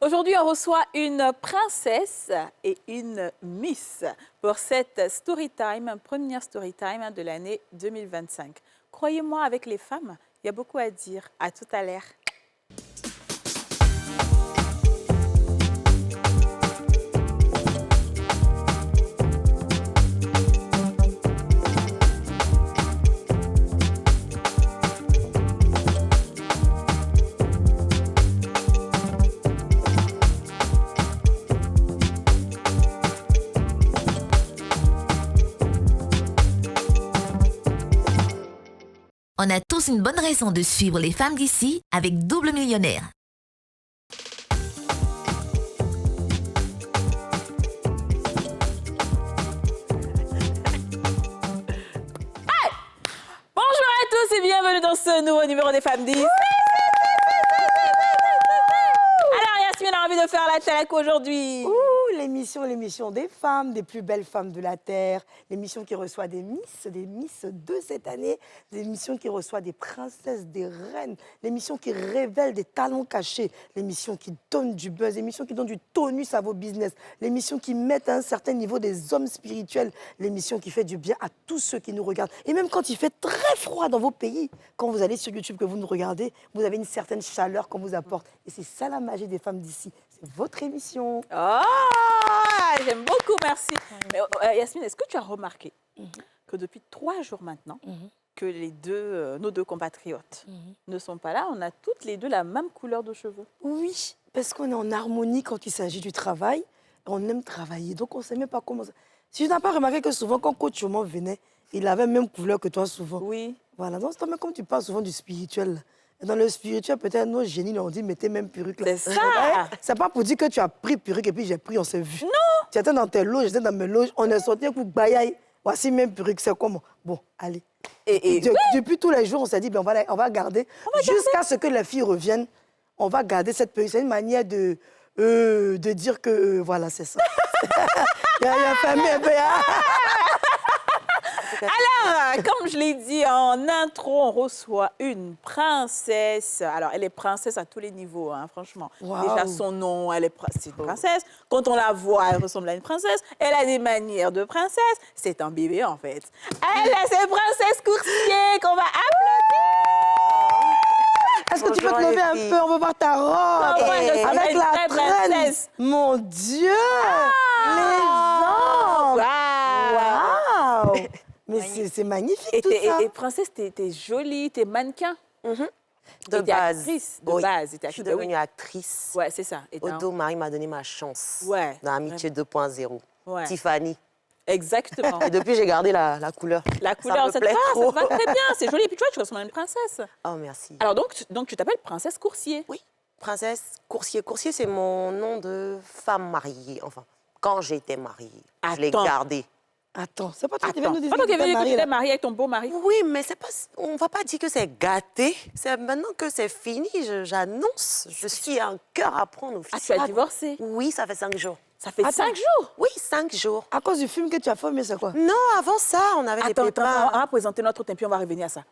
Aujourd'hui, on reçoit une princesse et une miss pour cette story time, première story time de l'année 2025. Croyez-moi, avec les femmes, il y a beaucoup à dire. À tout à l'heure. On a tous une bonne raison de suivre les femmes d'ici avec Double Millionnaire. Bonjour à tous et bienvenue dans ce nouveau numéro des femmes 10. Alors Yasmine a envie de faire la talak aujourd'hui. L'émission des femmes, des plus belles femmes de la Terre, l'émission qui reçoit des miss de cette année, l'émission qui reçoit des princesses, des reines, l'émission qui révèle des talents cachés, l'émission qui donne du buzz, l'émission qui donne du tonus à vos business, l'émission qui met à un certain niveau des hommes spirituels, l'émission qui fait du bien à tous ceux qui nous regardent. Et même quand il fait très froid dans vos pays, quand vous allez sur YouTube, que vous nous regardez, vous avez une certaine chaleur qu'on vous apporte. Et c'est ça la magie des femmes d'ici. C'est votre émission. Oh, j'aime beaucoup, merci. Mais, Yasmine, est-ce que tu as remarqué que depuis 3 jours maintenant, que nos deux compatriotes ne sont pas là, on a toutes les deux la même couleur de cheveux? Oui, parce qu'on est en harmonie quand il s'agit du travail. On aime travailler, donc on ne sait même pas comment... Si tu n'as pas remarqué que souvent, quand Coach Oman venait, il avait la même couleur que toi souvent. Oui. Voilà, donc c'est comme tu parles souvent du spirituel. Et dans le spirituel, peut-être, nos génies nous ont dit, mettez même perruque là. C'est ça. C'est pas pour dire que tu as pris perruque et puis j'ai pris, on s'est vu. Non. Tu étais dans tes loges, j'étais dans mes loges, on est sorti un coup, bayaï. Voici même perruque, c'est comment? Bon, allez. Depuis tous les jours, on s'est dit, ben, on va garder. Jusqu'à ce que les filles reviennent, on va garder cette perruque. C'est une manière de dire que, voilà, c'est ça. Il y a famille un peu... Alors, comme je l'ai dit en intro, on reçoit une princesse. Alors, elle est princesse à tous les niveaux, hein, franchement. Wow. Déjà, son nom, c'est une princesse. Quand on la voit, elle ressemble à une princesse. Elle a des manières de princesse. C'est un bébé, en fait. Elle a ses princesses Coursier qu'on va applaudir. Est-ce que tu peux te lever un peu? On veut voir ta robe. Non, moi, je suis avec une la vraie traîne. princesse. Mon Dieu! Les jambes! Waouh! Mais c'est magnifique tout ça. Et princesse, t'es jolie, t'es mannequin. De base. Actrice, de Oui. base. Je suis devenue actrice. Ouais, c'est ça. Et Odo Marie m'a donné ma chance. Ouais. Dans Amitié 2.0. Ouais. Tiffany. Exactement. Et depuis, j'ai gardé la couleur. La couleur, me ça te plaît va, trop. ça te va très bien. C'est joli. Et puis tu vois, tu ressembles à une princesse. Oh, merci. Alors donc tu t'appelles Princesse Coursier. Oui, princesse Coursier. Coursier, c'est mon nom de femme mariée. Enfin, quand j'étais mariée, je l'ai Attends. gardé. Attends, c'est pas toi qui viens Attends, nous dire pas toi qui es que venu t'es que tu mariée, t'es là. mariée avec ton beau mari. Oui, mais c'est pas, on ne va pas dire que c'est gâté. C'est maintenant que c'est fini, j'annonce. Je suis un cœur à prendre Ah, tu as officiel. divorcé. Oui, ça fait 5 jours. Ça fait Attends. 5 jours. Oui, 5 jours. À cause du film que tu as fait, mais c'est quoi? Non, avant ça, on avait des Attends, pépins. on va présenter notre thème, puis on va revenir à ça.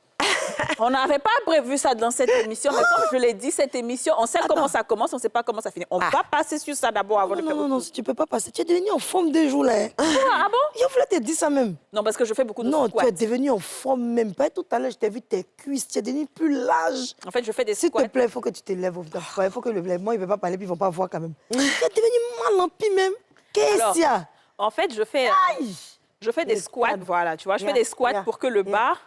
On n'avait pas prévu ça dans cette émission, mais comme je l'ai dit, cette émission, on sait comment ça commence, on ne sait pas comment ça finit. On va passer sur ça d'abord avant de faire Non, autre chose. tu peux pas passer. Tu es devenu en forme des jours là. Ah bon? Je voulais te dire ça même. Non, parce que je fais beaucoup de Non, squats. tu es devenu en forme même. Pas tout à l'heure, je t'ai vu tes cuisses. Tu es devenu plus large. En fait, je fais des S'il te squats. plaît, il faut que tu te lèves. Il faut que le lèvement, il ne veut pas parler, puis ils ne vont pas voir quand même. Tu es devenu mal en pis même. Qu'est-ce qu'il y a? En fait, je fais des squats, voilà, tu vois. Je fais des squats pour que le bas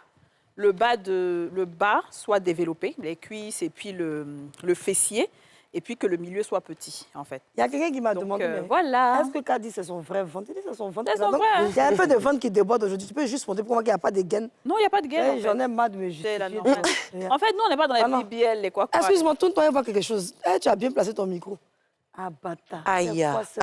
soit développé, les cuisses et puis le fessier, et puis que le milieu soit petit, en fait. Il y a quelqu'un qui m'a Donc, demandé, mais voilà. est-ce que Kadi, c'est son vrai ventre? Il dit, c'est son ventre. C'est son Donc, vrai. il y a un peu de ventre qui déborde aujourd'hui. Tu peux juste montrer pour moi qu'il n'y a pas de gaines. Non, il n'y a pas de gaine, en fait. J'en ai marre de me C'est la justifier. normale. En fait, nous, on n'est pas dans les Ah non. BBL, les quoi. Excuse-moi, tourne-toi et vois quelque chose. Tu as bien placé ton micro. Ah, bâtard. Aïe. C'est quoi, ça?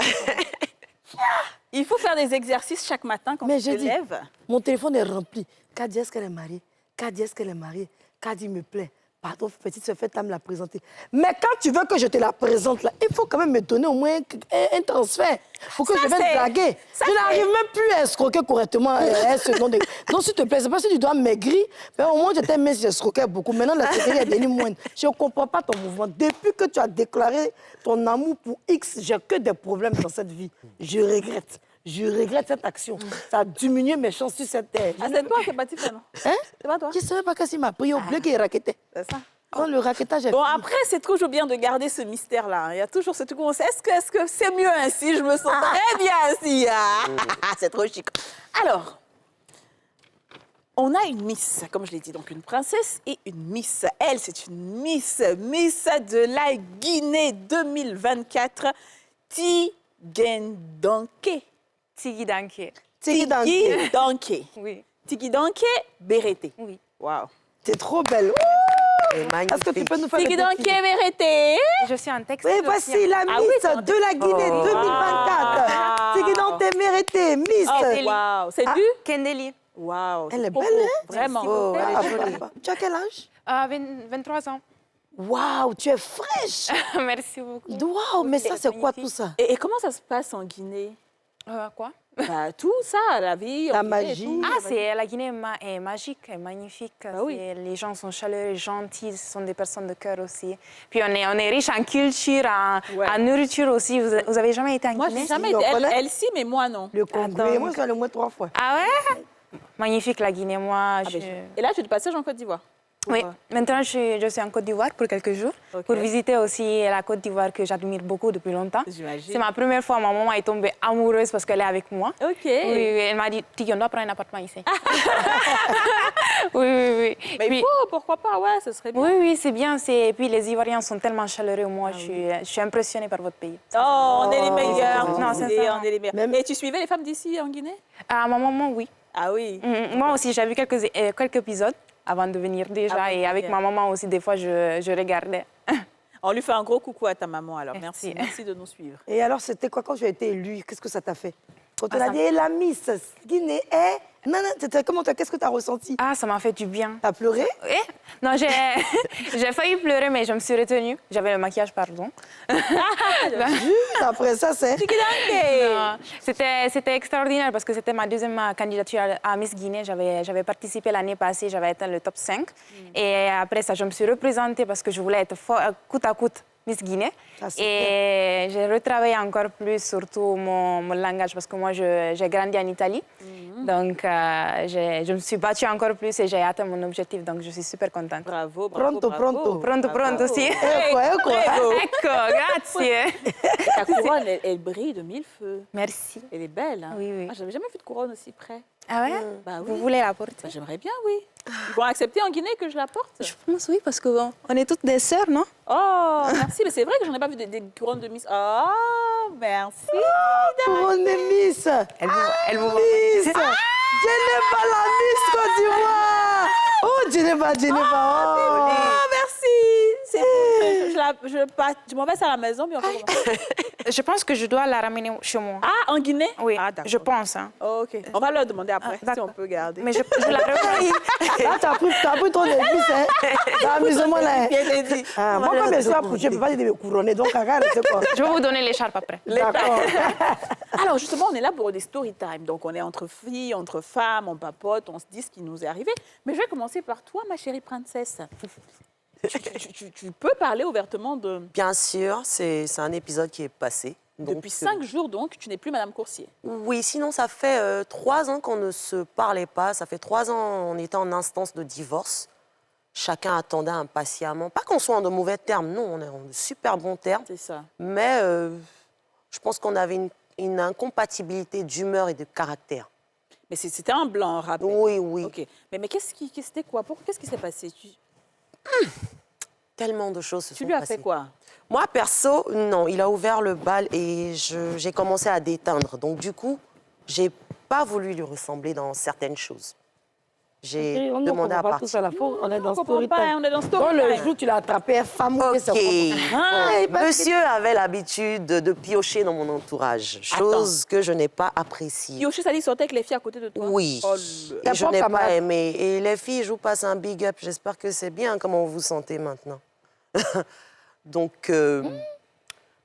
Il faut faire des exercices chaque matin quand Mais tu je te dis, lèves. mon téléphone est rempli. Kadi, est-ce qu'elle est mariée? Kadi, est-ce qu'elle est mariée? Kadi me plaît. pardon, petite sœur, fais-moi me la présenter. Mais quand tu veux que je te la présente, là, il faut quand même me donner au moins un transfert pour que je vienne draguer. Je n'arrive même plus à escroquer correctement ce nom de... Donc, s'il te plaît, c'est pas si tu dois maigrir, mais au moins, je t'aime, mais j'escroquais beaucoup. Maintenant, la sécurité est devenue moindre. Je ne comprends pas ton mouvement. Depuis que tu as déclaré ton amour pour X, j'ai que des problèmes dans cette vie. Je regrette. Je regrette cette action. Ça a diminué mes chances sur cette terre. Ah, c'est toi qui es parti faire, non? Hein? C'est pas toi? Je ne savais pas qu'est-ce qu'il m'a pris au bleu qui raquettait. C'est ça. Quand le raquettage est Bon, fini. après, c'est toujours bien de garder ce mystère-là. Il y a toujours ce truc où on sait, est-ce que c'est mieux ainsi? Je me sens très bien ainsi. Ah, c'est trop chic. Alors, on a une Miss, comme je l'ai dit, donc une princesse et une Miss. Elle, c'est une Miss de la Guinée 2024, Tigendanké. Tigui Danké. Tigendanké. Oui. Tigendanké Bérété. Oui. Waouh. T'es trop belle. C'est Est-ce que tu peux nous faire le Tigendanké défi? Bérété. Je suis en texte. Oui, voici la Ah oui, Miss c'est en de la Guinée 2024. Tigendanké mérité, Miss. Oh, waouh. C'est du? Kendeli. Waouh. Elle est trop belle, beau. hein? Vraiment. Oh, Elle est ah, jolie. tu as quel âge? 23 ans. Waouh, tu es fraîche. Merci beaucoup. Waouh, mais ça, c'est quoi tout ça? Et comment ça se passe en Guinée? Quoi Bah, tout ça, la vie, La en Guinée et magie. tout. Ah, c'est la Guinée est magique, est magnifique. oui. Les gens sont chaleureux, gentils, ce sont des personnes de cœur aussi. Puis on est riche en culture, Ouais. en nourriture aussi. Vous avez jamais été en Moi, Guinée? j'ai jamais Si, été. on connaît. Elle, si, mais moi, non. Le Congo, Attends. moi, je suis le moins 3 fois. Ah ouais? Magnifique la Guinée, moi. Ah, ben, Et là, tu es de passage en Côte d'Ivoire. Oui, maintenant je suis en Côte d'Ivoire pour quelques jours, Ok. pour visiter aussi la Côte d'Ivoire que j'admire beaucoup depuis longtemps. J'imagine. C'est ma première fois, ma maman est tombée amoureuse parce qu'elle est avec moi. OK. Oui, elle m'a dit, Tigui, on doit prendre un appartement ici. oui. Mais Puis- il faut, pourquoi pas, ouais, ce serait bien. oui, c'est bien. Et puis les Ivoiriens sont tellement chaleureux. Moi, je suis impressionnée par votre pays. Oh, on est les meilleurs. Non, tu sais, sincèrement. on est les meilleurs. Même- Et tu suivais les femmes d'ici en Guinée? Ah, ma maman, oui. Ah oui. Moi aussi, j'ai vu quelques épisodes avant de venir déjà. Avant de Et avec venir. ma maman aussi, des fois, je regardais. On lui fait un gros coucou à ta maman, alors. Merci. Merci. Merci de nous suivre. Et alors, c'était quoi quand tu as été élue? Qu'est-ce que ça t'a fait? Quand on Ah, a ça dit, la Miss Guinée est... Non, qu'est-ce que tu as ressenti? Ah, ça m'a fait du bien. T'as pleuré? Eh? Non, j'ai failli pleurer, mais je me suis retenue. J'avais le maquillage, pardon. Juste après ça, c'est... Non, C'était extraordinaire parce que c'était ma deuxième candidature à Miss Guinée. J'avais participé l'année passée, j'avais atteint le top 5. Et après ça, je me suis représentée parce que je voulais être coûte à coûte Miss Guinée. Ah, super. Et j'ai retravaillé encore plus, surtout mon langage, parce que moi, j'ai grandi en Italie. Donc, je me suis battue encore plus et j'ai atteint mon objectif. Donc, je suis super contente. Bravo, bravo. Pronto, bravo. pronto. Pronto, sì. Ecco. Ecco, grazie. Ta couronne, elle brille de mille feux. Merci. Elle est belle, hein? Oui, oui. Ah, j'avais jamais vu de couronne aussi près. Ah ouais? Bah oui. Vous voulez la porter? Bah, j'aimerais bien, oui. Ils vont accepter en Guinée que je la porte? Je pense oui, parce qu'on est toutes des sœurs, non? Oh, merci. Mais c'est vrai que j'en ai pas vu des couronnes de Miss. Oh, merci. Couronne de Miss. Elle vous Miss. Geneva, la Miss Côte d'Ivoire. Oh, Geneva. Oh, Oh. merci. C'est bon. Je m'en vais à la maison, puis on fait comment? Je pense que je dois la ramener chez moi. Ah, en Guinée? Oui, Ah, d'accord. je pense. Hein. Oh, OK. On va leur demander après si d'accord. on peut garder. Mais je la remets. Là, t'as pris trop de Miss, hein? T'as amusement, là. Bien dit. Ah, moi, comme je suis approchée, je ne peux pas dire de me couronner. Donc, regarde, c'est quoi? Je vais vous donner l'écharpe après. D'accord. Alors justement, on est là pour des story time. Donc on est entre filles, entre femmes, on papote, on se dit ce qui nous est arrivé. Mais je vais commencer par toi, ma chérie princesse. Tu peux parler ouvertement de... Bien sûr, c'est un épisode qui est passé. Donc, Depuis 5 jours, donc, tu n'es plus Madame Coursier. Oui, sinon ça fait 3 ans qu'on ne se parlait pas. Ça fait 3 ans on était en instance de divorce. Chacun attendait impatiemment. Pas qu'on soit en de mauvais termes, non, on est en de super bons termes. C'est ça. Mais je pense qu'on avait une incompatibilité d'humeur et de caractère. Mais c'était un blanc, rappel. Oui, oui. OK. Mais c'était quoi? Qu'est-ce qui s'est passé? Tellement de choses se Tu sont lui as passées. fait quoi? Moi, perso, non. Il a ouvert le bal et j'ai commencé à déteindre. Donc, du coup, j'ai pas voulu lui ressembler dans certaines choses. J'ai On ne demandé comprend à pas partir. tout ça, la fois, on est dans On comprend story pas, time. on est dans Quand story le time. jour où tu l'as attrapé, elle femme, Ok. c'est Bon. Monsieur avait l'habitude de mon entourage, chose que je n'ai pas appréciée. Yoshi, ça dit sortait avec les filles à côté de toi. Oui. Oh, Et je propre n'ai pas camarade. aimé. Et les filles, je vous passe un big up. J'espère que c'est bien. Comment vous vous sentez maintenant? Donc,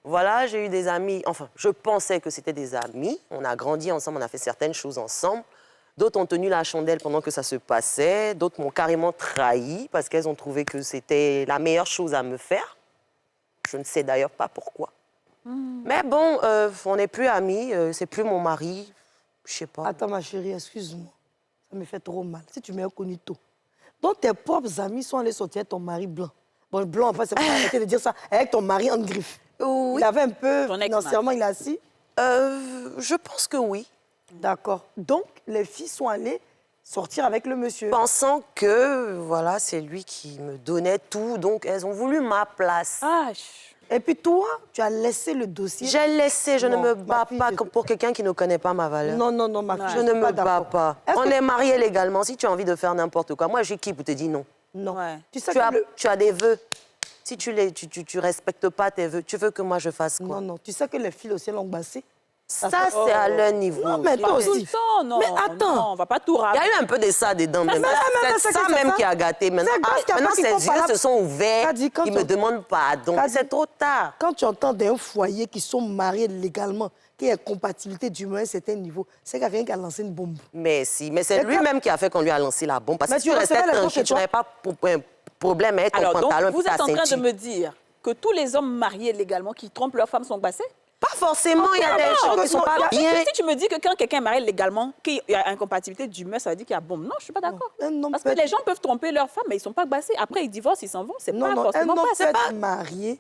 voilà, j'ai eu des amis. Enfin, je pensais que c'était des amis. On a grandi ensemble, on a fait certaines choses ensemble. D'autres ont tenu la chandelle pendant que ça se passait. D'autres m'ont carrément trahi parce qu'elles ont trouvé que c'était la meilleure chose à me faire. Je ne sais d'ailleurs pas pourquoi. Mais bon, on n'est plus amis. C'est plus mon mari. Je sais pas. Attends, ma chérie, excuse-moi. Ça me fait trop mal. Si tu m'as connu tôt. Donc, tes propres amis sont allés sortir avec ton mari blanc. Bon, blanc, en fait, c'est pas arrêter de dire ça. Avec ton mari en griffe. Oui. Il avait un peu, Ton ex-mari. financièrement, il a assis. Je pense que oui. D'accord. Donc, les filles sont allées sortir avec le monsieur. Pensant que, voilà, c'est lui qui me donnait tout. Donc, elles ont voulu ma place. Ah, Et puis toi, tu as laissé le dossier. J'ai laissé, je ne Non, me ma bats fille, pas je- pour quelqu'un qui ne connaît pas ma valeur. Non, non, non, ma fille, Je ne suis me bats d'accord. pas. Est-ce On que- est mariés légalement. Si tu as envie de faire n'importe quoi, moi, je suis qui pour te dire non? Non. Ouais. Tu sais Tu as, que le... tu as des vœux. Si tu ne respectes pas tes vœux, tu veux que moi je fasse quoi? Non, non. Tu sais que les filles aussi l'ont bassé. Ça, c'est à leur niveau. Non, mais toi Pas tout aussi. le temps, non. Mais attends. Non, on va pas tout Il y raconter. a eu un peu de ça dedans. mais même. c'est C'est ça que même ça. qui a gâté. Maintenant, C'est grâce qu'après maintenant qu'il ses faut yeux pas se sont ouverts. Kadi, quand Il me on- demande pardon. Kadi, C'est trop tard. Quand tu entends d'un foyer qui sont mariés légalement, qu'il y a compatibilité du moins à un certain niveau, c'est qu'il y a quelqu'un qui a lancé une bombe. Mais si, mais c'est Et lui-même qui a fait qu'on lui a lancé la bombe. Parce Mais que si tu tu restais recevais les tranquille, autres, tu n'avais pas un problème avec ton Alors, donc, pantalon et vous ta êtes en train de ceinture. me dire que tous les hommes mariés légalement qui trompent leurs femmes sont bassés? Pas forcément, il y a des gens qui ne sont pas bien. Si tu me dis que quand quelqu'un est marié légalement, qu'il y a incompatibilité d'humeur, ça veut dire qu'il y a bombe. Non, je suis pas d'accord. Un homme Parce peut que les être- gens peuvent tromper leur femme, mais ils sont pas bassés. Après, ils divorcent, ils s'en vont. C'est Non, pas non, un forcément homme peut bassé. être marié.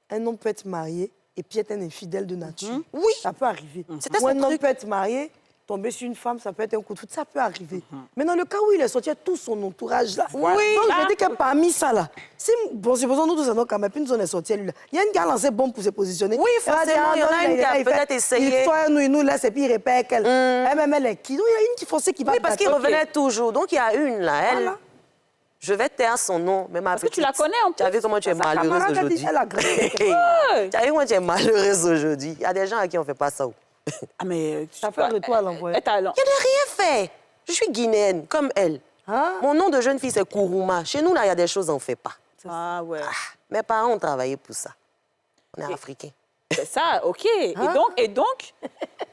Un homme peut être marié et puis être un infidèle de nature. Oui. Ça peut arriver. C'était Ou son un homme truc. peut être marié, tomber sur une femme, ça peut être un coup de foudre. Ça peut arriver. Mais dans le cas où il est sorti avec tout son entourage là, Oui, donc là. je dis que parmi ça là, si, bon, supposons nous tous sommes quand même, puis nous on est sortis lui là, il y a une gars lancé bombe pour se positionner. Oui, Elle va dire, forcément, ah, il y en non, a une qui a il fait- peut-être essayé. Il soit nous, il nous laisse et puis il répète qu'elle. Elle-même, elle est qui? Donc il y a une qui forçait qui va Oui, parce qu'il battre. revenait toujours. Donc, il y a une, là, elle... Voilà. Je vais taire son nom, mais ma Parce que tu la petite, connais en Tu as plus. vu comment tu es Sa malheureuse camarade a dit, aujourd'hui? elle a grandi. Tu as vu comment tu es malheureuse aujourd'hui? Il y a des gens à qui on ne fait pas ça. Ah, mais Ça fait un retour à l'envoi. Je Je n'ai rien fait. Je suis guinéenne, comme elle. Hein? Mon nom de jeune fille, c'est Kourouma. Chez nous, là, il y a des choses qu'on ne fait pas. Ah, ouais. Mes parents ont travaillé pour ça. On est africains. C'est ça, OK. Et donc,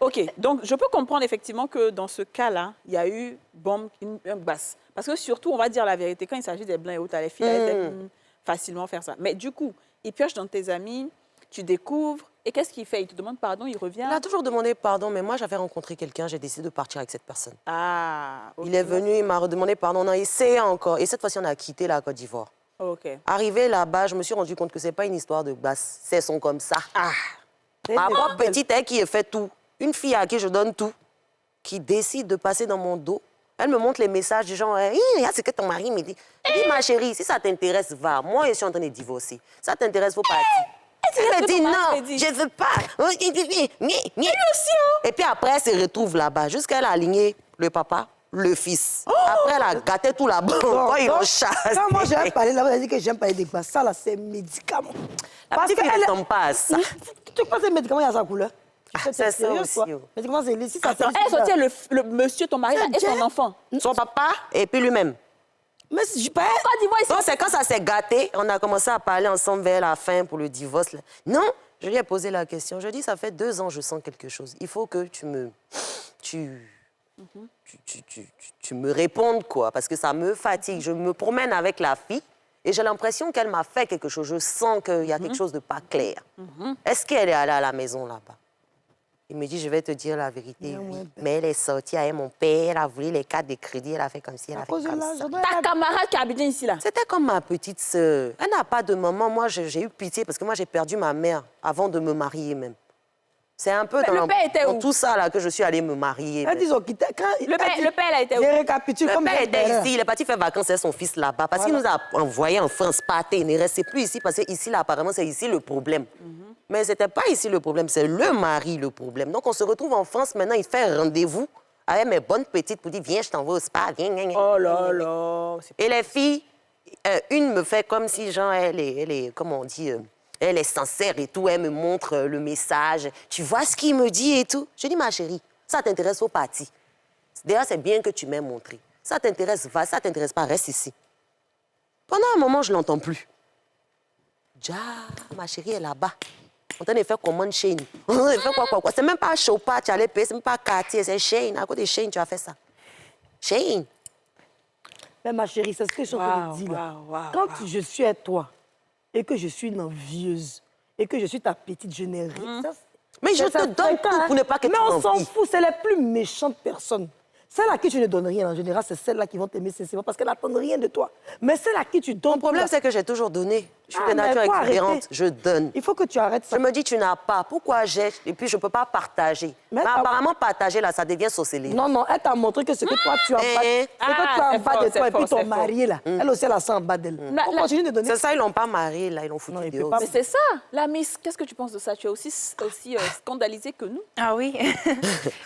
OK. Donc, je peux comprendre effectivement que dans ce cas-là, il y a eu bombe, une basse. Parce que surtout, on va dire la vérité, quand il s'agit des blancs et autres, les filles, elles aiment facilement faire ça. Mais du coup, il pioche dans tes amis, tu découvres, et qu'est-ce qu'il fait? Il te demande pardon, il revient? Il a toujours demandé pardon, mais moi, j'avais rencontré quelqu'un, j'ai décidé de partir avec cette personne. Ah, OK. Il est venu, il m'a redemandé pardon, on a essayé encore. Et cette fois-ci, on a quitté la Côte d'Ivoire. OK. Arrivé là-bas, je me suis rendu compte que ce n'est pas une histoire de basse. C'est son comme ça. Ma propre petite, elle qui fait tout. Une fille à qui je donne tout, qui décide de passer dans mon dos. Elle me montre les messages du genre, regarde ce que ton mari me dit. Dis, ma chérie, si ça t'intéresse, va. Moi, je suis en train de divorcer. Ça t'intéresse, faut partir. Elle me dit, non, je ne veux pas. Et puis après, elle se retrouve là-bas, jusqu'à elle a aligné le papa, le fils. Après, elle a gâté tout là-bas. Quand ils vont chasser. Quand moi j'aime parler là, vous avez dit que j'aime parler des basses. Ça là, c'est médicament. La petite fille ne tombe pas à ça. Tu crois que c'est médicament, il y a sa couleur? c'est ça sérieux, aussi, toi. oh. Médicament, c'est ici, ça Alors, elle sortait le monsieur, ton mari, là, et son enfant. Son papa et puis lui-même. Mais si je pas. Côte d'Ivoire, Donc, c'est quand ça s'est gâté, on a commencé à parler ensemble vers la fin pour le divorce. Là. Non, je lui ai posé la question. Je dis, ça fait 2 ans, je sens quelque chose. Il faut que tu me répondes, quoi, parce que ça me fatigue. Je me promène avec la fille et j'ai l'impression qu'elle m'a fait quelque chose. Je sens qu'il y a quelque chose de pas clair. Est-ce qu'elle est allée à la maison là-bas? Il me dit, je vais te dire la vérité, oui. Mais elle est sortie avec mon père, elle a voulu les cartes de crédit, elle a fait comme si elle a À fait cause de comme l'âge, ça. Ta camarade qui habite ici, là. C'était comme ma petite sœur. Elle n'a pas de maman. Moi, j'ai eu pitié parce que moi, j'ai perdu ma mère avant de me marier même. C'est un peu Mais le père était dans où? tout ça là que je suis allée me marier. Elle dit, ok, quand Le père, elle a été où? Je récapitule Le comme père j'ai était peur. ici, il est parti faire vacances avec son fils là-bas parce qu'il nous a envoyés en France, parté. Il ne restait plus ici parce que ici, là, apparemment, c'est ici le problème. Mais ce n'était pas ici le problème, c'est le mari le problème. Donc, on se retrouve en France maintenant, il fait rendez-vous avec mes bonnes petites pour dire, viens, je t'envoie au spa. Viens, viens, viens. Oh là là. Et les filles, une me fait comme si, genre, elle est comment on dit, elle est sincère et tout, elle me montre le message. Tu vois ce qu'il me dit et tout? Je dis, ma chérie, ça t'intéresse, faut partir. D'ailleurs, c'est bien que tu m'aies montré. Ça t'intéresse, va. Ça t'intéresse pas, reste ici. Pendant un moment, je l'entends plus. Ja, ma chérie est là-bas. On t'en a fait commande Shane. On a fait quoi. C'est même pas Chopin, tu allais payer, c'est même pas Cartier, c'est Shane. À côté de Shane, tu as fait ça. Shane. Mais ma chérie, c'est ce que je suis en train de dire. Là. Quand je suis à toi et que je suis une envieuse et que je suis ta petite, je n'ai rien. Mais je te donne tout pour ne pas que tu Mais on s'en m'envies. fout, c'est les plus méchantes personnes. Celles à qui tu ne donnes rien, en général, c'est celles-là qui vont t'aimer sincèrement parce qu'elles n'attendent rien de toi. Mais celles à qui tu donnes... Mon problème, c'est que j'ai toujours donné. Je suis de mais nature faut exubérante. arrêter. Je donne. Il faut que tu arrêtes ça. Je me dis, tu n'as pas. Pourquoi j'ai? Et puis, je ne peux pas partager. Mais Mais t'as- apparemment, partager, là, ça devient sorcellerie. Non, non, elle t'a montré que ce que toi, tu as en bas, Eh. ce que tu as en c'est bas fort, de c'est toi et puis fort, ton c'est fort. mari, là, elle aussi, elle a ça en bas d'elle. On continue de donner. C'est ça, ils l'ont pas marié, là. Ils l'ont foutu Non, il peut dehors. pas. Mais c'est ça, la Miss. Qu'est-ce que tu penses de ça? Tu es aussi scandalisée que nous. Ah oui,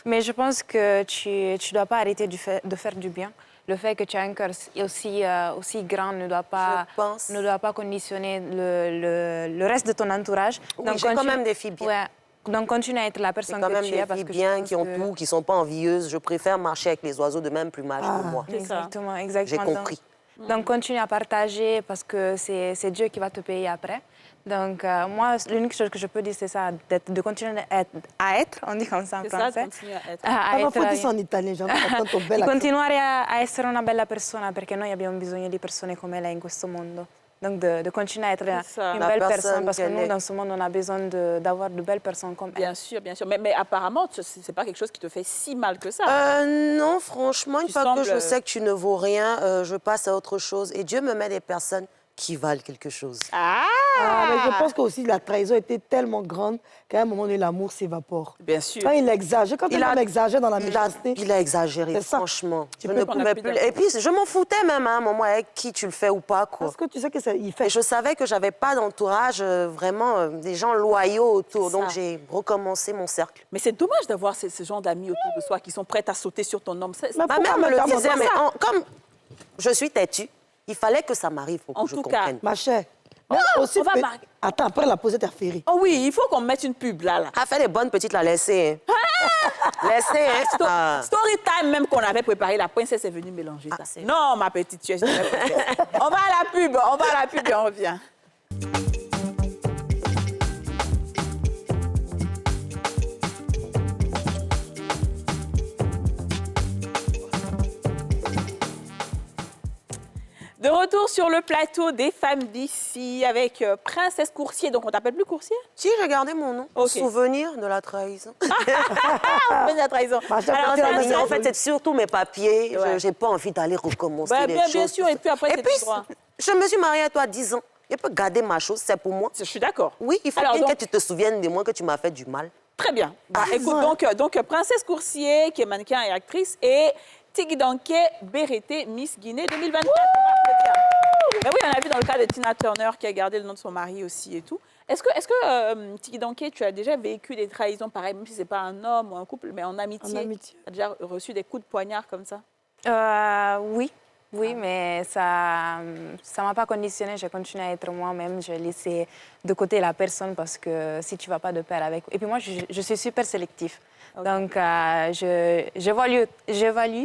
mais je pense que tu ne dois pas arrêter de faire du bien. Le fait que tu as un cœur aussi grand ne doit pas conditionner le reste de ton entourage. Oui, j'ai quand même des filles bien. Ouais, donc continue à être la C'est personne quand même que tu es. des Parce filles que je bien, pense qui ont que- tout, qui ne sont pas envieuses. Je préfère marcher avec les oiseaux de même plumage que moi. C'est ça. Exactement, J'ai exactement. compris. Donc continue à partager parce que c'est Dieu qui va te payer après. Donc moi, l'unique chose que je peux dire, c'est ça, de continuer à être, on dit comme ça en C'est ça, français. continue à être. À Ah, ma être- faute, c'est en italien, j'en ai tanto di belle accent. continuare a essere una bella persona perché noi abbiamo bisogno di persone come lei in questo mondo. Donc de continuer à être ça. une La belle personne personne parce que qu'elle nous, est. dans ce monde, on a besoin d'avoir de belles personnes comme elle. Bien sûr, bien sûr. Mais apparemment, ce n'est pas quelque chose qui te fait si mal que ça. Non, franchement, une Tu fois que sembles- je sais que tu ne vaux rien, je passe à autre chose. Et Dieu me met des personnes qui valent quelque chose. Ah, Ah, mais je pense que aussi la trahison était tellement grande qu'à un moment donné, l'amour s'évapore. Bien sûr. Quand il exagère, quand un homme exagère dans la méchanceté, Il a exagéré, C'est ça. franchement. Tu Je peux ne qu'on pouvais appuie plus. d'accord. Et puis, je m'en foutais même à un moment avec qui tu le fais ou pas, quoi. parce que tu sais que il Et fait. je savais que j'avais pas d'entourage, vraiment, des gens loyaux autour. Ça. Donc, j'ai recommencé mon cercle. Mais c'est dommage d'avoir ce genre d'amis autour de soi qui sont prêts à sauter sur ton homme. Mais Ma pourquoi mère me le t'as disait, montré mais ça comme je suis têtue, il fallait que ça m'arrive pour En que je tout cas, comprenne. Ma chère. Mais aussi, on va marquer. Attends, après la pause, t'es ferrée. Oh oui, il faut qu'on mette une pub là. Ah, fait des bonnes petites, la laisser. Laissez, hein. Ah. Story time même qu'on avait préparé, la princesse est venue mélanger ça. c'est- Non, ma petite, tu es une vraie princesse. On va à la pub et on revient. De retour sur le plateau des femmes d'ici avec Princesse Coursier. Donc, on t'appelle plus Coursier? Si, j'ai gardé mon nom. Ok. Souvenir de la trahison. Ah, la trahison. Ma chère, Alors, quand tu as Princesse- mis En fait, c'est surtout mes papiers. Ouais. Je n'ai pas envie d'aller recommencer Bah, les bien, choses. bien sûr, et puis après, Et c'est puis, ton droit. je me suis mariée à toi à 10 ans. Je peux garder ma chose, c'est pour moi. Je suis d'accord. Oui, il faut Alors, bien donc- que tu te souviennes de moi, que tu m'as fait du mal. Très bien. Bah, Ah, écoute, ouais. donc, Princesse Coursier, qui est mannequin et actrice, et Tigidanke Berete, Miss Guinée 2024. On va applaudir. Mais oui, on a vu dans le cas de Tina Turner, qui a gardé le nom de son mari aussi et tout. Est-ce que Tigidanke, tu as déjà vécu des trahisons pareilles, même si ce n'est pas un homme ou un couple, mais en amitié? En amitié. Tu as déjà reçu des coups de poignard comme ça? Oui, mais ça m'a pas conditionnée. J'ai continué à être moi-même. J'ai laissé de côté la personne parce que si tu vas pas de pair avec... Et puis moi, je suis super sélectif. Donc, j'évalue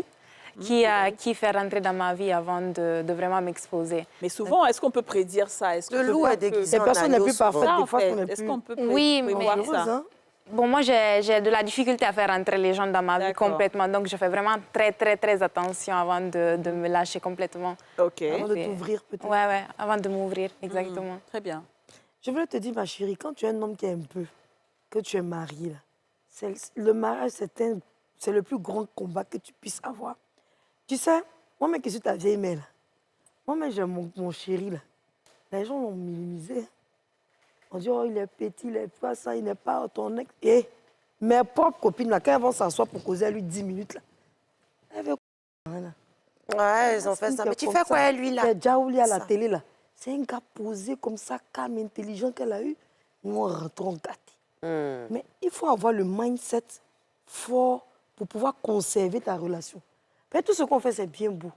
qui fait rentrer dans ma vie avant de vraiment m'exposer. Mais souvent, est-ce qu'on peut prédire ça? Est-ce Le qu'on loup peut- est déguisé Les en personnes les agneau plus souvent. parfaites, Ça, en des fois, fait, sont les est-ce plus qu'on peut Oui, prévoir mais- ça? heureuses, hein. Bon, moi, j'ai de la difficulté à faire rentrer les gens dans ma vie D'accord. complètement. Donc, je fais vraiment très, très, très attention avant de me lâcher complètement. OK. Avant de C'est- t'ouvrir, peut-être. Ouais, avant de m'ouvrir, exactement. Très bien. Je voulais te dire, ma chérie, quand tu es un homme qui aime peu, que tu es marié, là, le mariage, c'est le plus grand combat que tu puisses avoir. Tu sais, moi-même qui suis ta vieille mère, là, moi-même j'ai mon chéri, là. Les gens l'ont minimisé. On dit, oh, il est petit, il n'est pas ça, il n'est pas ton ex. Et mes propres copines, là, quand elles vont s'asseoir pour causer à lui 10 minutes, là, elles veulent... Voilà. Ouais, ils ont fait ça. Mais tu fais quoi, lui, là? C'est Djaouli à la Ça. télé, là. C'est un gars posé comme ça, calme, intelligent qu'elle a eu. Nous, on rentrons gâtés. Mais il faut avoir le mindset fort pour pouvoir conserver ta relation. Peut-être tout ce qu'on fait, c'est bien beau.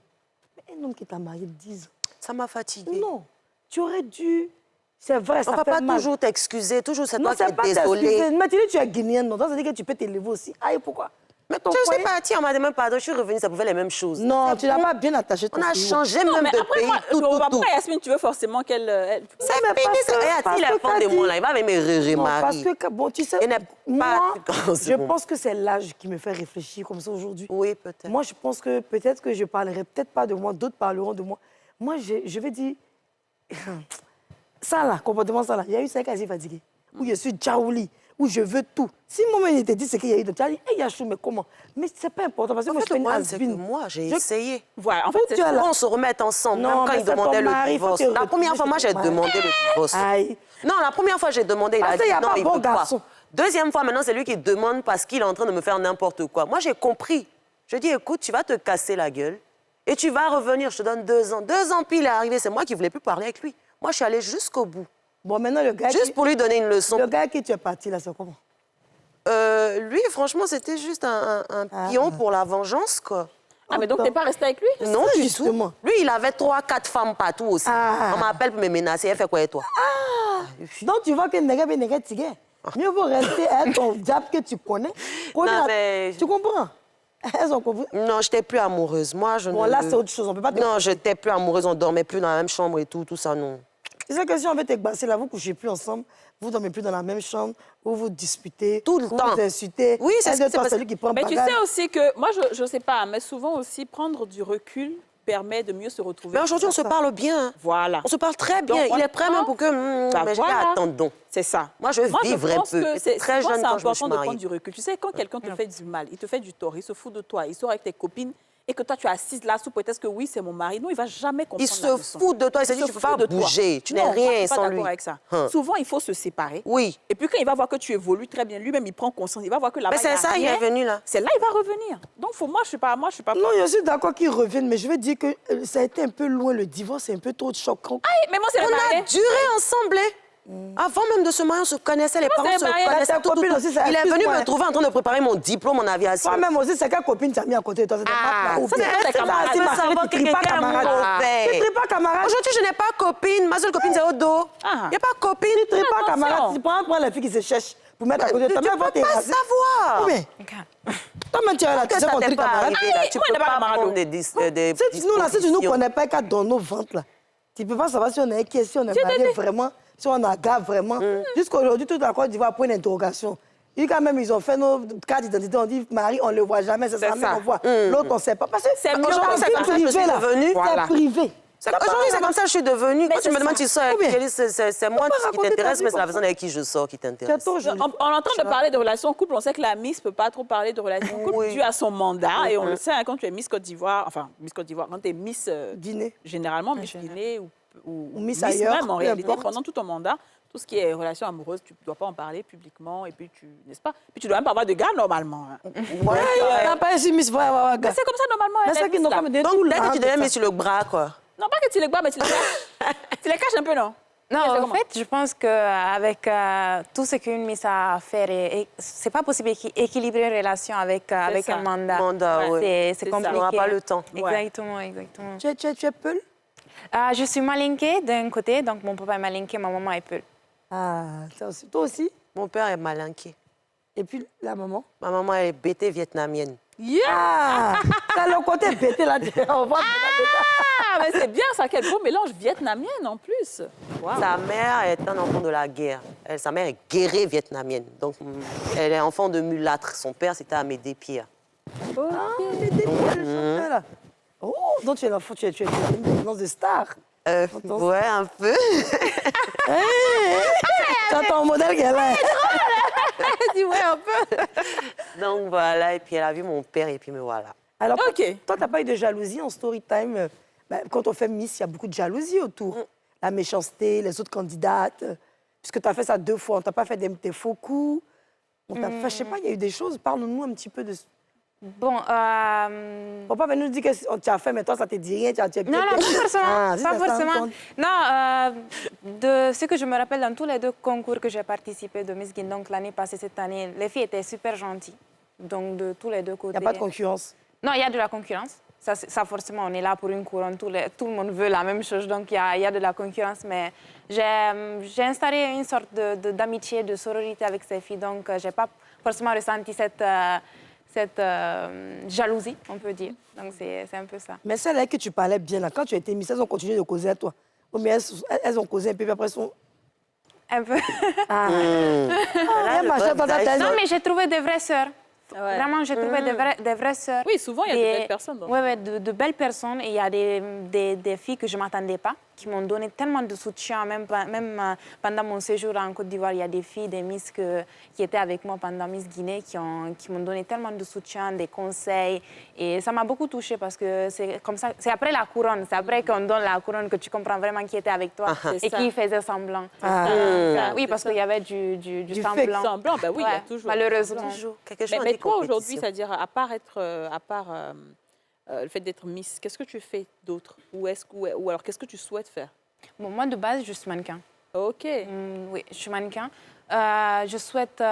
Mais un homme qui t'a marié 10 ans... Ça m'a fatiguée. Non, tu aurais dû... C'est vrai, ça On ne va fait pas mal. toujours t'excuser, toujours c'est Non, toi qui c'est pas es désolée. t'excuser. Mais tu dis que tu es guinéenne, non, ça veut dire que tu peux t'élever aussi. Aïe, pourquoi? Mais ton Je suis foyer- partie, on m'a demandé pardon, je suis revenue, ça pouvait les mêmes choses. Non, tu n'as pas bien attaché ton On a pays. changé Non, même mais de après, pays, moi, tout. pourquoi Yasmine, tu veux forcément qu'elle... C'est mais fini, parce ça. que- Regarde, parce il que est fan t'as de dit- moi, là. Il va avec me Non, parce remarier. que, bon, tu sais, Il n'est moi, pas grand, je c'est bon. pense que c'est l'âge qui me fait réfléchir comme ça aujourd'hui. Oui, peut-être. Moi, je pense que peut-être que je parlerai peut-être pas de moi, d'autres parleront de moi. Moi, je vais dire, ça là, comportement ça là, il y a eu ça quasi fatigué, où je suis Djaouli, où je veux tout. Si moi, il te dit ce qu'il y a eu de Djaouli, hey, Yachou, mais comment? Mais c'est pas important, parce que En moi, fait, je le suis une problème, c'est que has-been. moi, j'ai Je- essayé. Voilà, en fait, c'est tu as ça. la- On se remette ensemble, Non, même quand mais il c'est ton demandait le mari, faut divorce. te La première fois, moi, j'ai retrouver, demandé le divorce. Aïe. Non, la première fois, j'ai demandé, il a Parce dit qu'il y a non, pas il bon veut garçon. pas. Deuxième fois, maintenant, c'est lui qui demande parce qu'il est en train de me faire n'importe quoi. Moi, j'ai compris. Je dis, écoute, tu vas te casser la gueule et tu vas revenir. Je te donne 2 ans. 2 ans, puis il est arrivé. C'est moi qui ne voulais plus parler avec lui. Moi, je suis allée jusqu'au bout. Bon, maintenant, le gars, Juste pour lui donner une leçon. le gars à qui tu es parti, là, c'est comment? Lui, franchement, c'était juste un pion pour la vengeance, quoi. Ah, mais donc, t'es pas restée avec lui? Non, du justement. tout. Lui, il avait 3, 4 femmes partout aussi. Ah. On m'appelle pour me menacer. Elle fait quoi, et toi? Donc, tu vois que Nega be Nega Tigé. Mieux vaut rester à ton diable que tu connais. Non, mais- Tu comprends? Elles ont compris. Non, je n'étais plus amoureuse. Moi, je Bon, ne... là, c'est autre chose. On peut pas te... Non, je n'étais plus amoureuse. On ne dormait plus dans la même chambre et tout ça, non. Tu sais que si on veut t'exbacer là, vous ne couchez plus ensemble, vous ne dormez plus dans la même chambre, vous vous disputez, Tout le vous temps. vous insultez. Oui, c'est Elle ce de qui s'est toi, passé. celui qui prend Mais tu bagage. sais aussi que, moi, je sais pas, mais souvent aussi, prendre du recul permet de mieux se retrouver. Mais aujourd'hui, on se parle bien. Hein. Voilà. On se parle très bien. Donc, Il est prêt même pour que... Bah, mais je vais voilà. attendre donc. C'est ça. Moi, je vivrai un pense peu. que J'étais très souvent, jeune c'est quand je me suis important de mariée. prendre du recul. Tu sais, quand quelqu'un te fait du mal, il te fait du tort, il se fout de toi, il sort avec tes copines, et que toi, tu es assise là sous prétexte que oui, c'est mon mari. Non, il va jamais comprendre Il la se leçon. fout de toi. Il s'est dit, se tu ne peux fout pas de toi. bouger. Tu n'es Non, moi, je rien suis pas sans d'accord lui. avec ça. Hein. Souvent, il faut se séparer. Oui. Et puis, quand il va voir que tu évolues très bien, lui-même, il prend conscience. Il va voir que là-bas, Mais c'est y a ça, il rien. est venu là. C'est là, il va revenir. Donc, moi, je suis pas. Non, je suis d'accord qu'ils reviennent, mais je veux dire que ça a été un peu loin, le divorce, c'est un peu trop choquant. Mais moi, c'est On le a marié. duré ensemble. Hein. Avant même de se marier, on se connaissait, les parents c'est se marié. connaissaient. Ta copine aussi, ça- Il est venu excuse-moi, me trouver en train de préparer mon diplôme en aviation. Toi-même aussi, c'est quelle copine tu as mis à côté de toi? C'était Ah, pas ou ça, bien. c'est tes camarades. c'est Je veux ma savoir chérie, tu que tries pas quelqu'un est camarade. mauvais. Tu tries pas camarade. Aujourd'hui, je n'ai pas copine. Ma seule copine, c'est Odo. Il n'y a pas copine. Tu tries pas Attention. camarade. Tu prends les filles qui se cherchent pour mettre à Tu côté de toi. ne Même peux pas savoir. Oui, toi-même, tu es là, tu Que sais ça qu'on t'est trie pas camarade. arrivé là. Tu moi, il peux n'est pas pas camarade. prendre des Si nous, là, si tu nous dispositions. connais pas qu'à dans nos ventes, là, tu peux pas savoir si on est qui, si on est marié vraiment, si on a gars vraiment. Jusqu'aujourd'hui, toute la Côte d'Ivoire, point d'interrogation. Et quand même, ils ont fait nos cartes d'identité, on dit Marie, on ne le voit jamais, c'est ça ça. qu'on voit. L'autre, on ne sait pas. Parce que C'est mieux aujourd'hui, comme c'est ça. privé, Je suis là. devenue. Voilà. C'est privé. Aujourd'hui, c'est comme ça que je suis devenue. Quand tu c'est me demandes ça. si tu sors avec Ou bien, Kelly, c'est moi pas qui raconter ta t'intéresse, vie mais c'est la comme personne avec qui je sors qui C'est t'intéresse. trop joli. On est en train de parler de relations en couple. On sait que la Miss ne peut pas trop parler de relations en couple Oui. dû à son mandat. Et on le sait, hein, quand tu es Miss Côte d'Ivoire, quand tu es Miss Guinée. généralement, Miss Guinée ou Miss ailleurs, même en peu réalité, importe. pendant tout ton mandat, tout ce qui est relations amoureuses, tu ne dois pas en parler publiquement. Et puis, n'est-ce pas? Puis tu ne dois même pas avoir de gars normalement. Hein. Ouais, on n'a pas ici, Miss Voix. Mais c'est comme ça normalement. Mais elle est c'est qu'ils Miss, n'ont là. pas de Donc, tout dès là. que tu deviens mis sur le bras, quoi. Non, pas que tu les bois, mais tu les caches. Tu les caches un peu, non? Non, C'est en comment? fait, je pense qu'avec tout ce qu'une mise à faire, c'est pas possible d'équilibrer une relation avec ça. un mandat. Mandat, ouais. C'est C'est ça. compliqué. On n'aura pas le temps. Exactement, exactement. Tu es Peul? Je suis malinquée d'un côté, donc mon papa est malinqué, ma maman est Peul. Ah, ça aussi. Toi aussi? Mon père est malinqué. Et puis la maman? Ma maman, elle est bêtée vietnamienne. Yeah! Ah, t'as le côté bêté là. On voit Ah, mais c'est bien ça, quel beau mélange vietnamienne en plus. Wow. Sa mère est un enfant de la guerre. Sa mère est guérée vietnamienne. Donc, elle est enfant de mulâtre. Son père, c'était Amédée Pierre. là. Oh, donc tu es l'enfant, tu es une descendance de star. Ouais, un peu. Tu as ton modèle qu'elle a. dit ouais un peu. Donc, voilà. Et puis, elle a vu mon père, et puis, me voilà. Alors, Ok. toi, tu n'as pas eu de jalousie en story time. Quand on fait Miss, il y a beaucoup de jalousie autour. La méchanceté, les autres candidates. Puisque tu as fait ça 2 fois, on ne t'a pas fait des faux coups. On t'a fait, je sais pas, il y a eu des choses. Parle-nous un petit peu de... Bon, Faut pas venir nous dire que tu as fait, mais toi, ça te dit rien. Tu as bien non, non, pas fait. forcément. Ah, si pas c'est ça, forcément. on- Non, de ce que je me rappelle dans tous les 2 concours que j'ai participé de Miss Guinée, donc l'année passée, cette année, les filles étaient super gentilles. Donc, de tous les deux Il côtés. n'y a pas de concurrence. Non, il y a de la concurrence. Ça, forcément, on est là pour une couronne. Tout le monde veut la même chose, donc il y a de la concurrence. Mais j'ai installé une sorte d'amitié, de sororité avec ces filles. Donc, je n'ai pas forcément ressenti cette jalousie, on peut dire. Donc, c'est un peu ça. Mais celles-là que tu parlais bien, là, quand tu as été Miss, elles ont continué de causer à toi. Ou bien elles ont causé un peu, puis après elles sont... Un peu. Ah, elle marchait dans ta tête. Non, mais j'ai trouvé des vraies sœurs. Ouais. Vraiment, j'ai trouvé des vraies sœurs. Oui, souvent, il y a de belles personnes. Oui, ouais, de belles personnes. Et il y a des filles que je ne m'attendais pas, qui m'ont donné tellement de soutien. Même pendant mon séjour en Côte d'Ivoire, il y a des filles, des Miss qui étaient avec moi pendant Miss Guinée, qui m'ont donné tellement de soutien, des conseils. Et ça m'a beaucoup touchée parce que c'est comme ça. C'est après la couronne, c'est après qu'on donne la couronne que tu comprends vraiment qui était avec toi et ça. qui faisait semblant. Oui, parce qu'il y avait du fake semblant. Semblant, ben oui, il y a Ouais, toujours. malheureusement. Toujours quelque chose Mais toi, aujourd'hui, c'est-à-dire, à part le fait d'être Miss, qu'est-ce que tu fais d'autre ou alors, qu'est-ce que tu souhaites faire? Bon, moi, de base, je suis mannequin. OK. Oui, je suis mannequin. Je souhaite,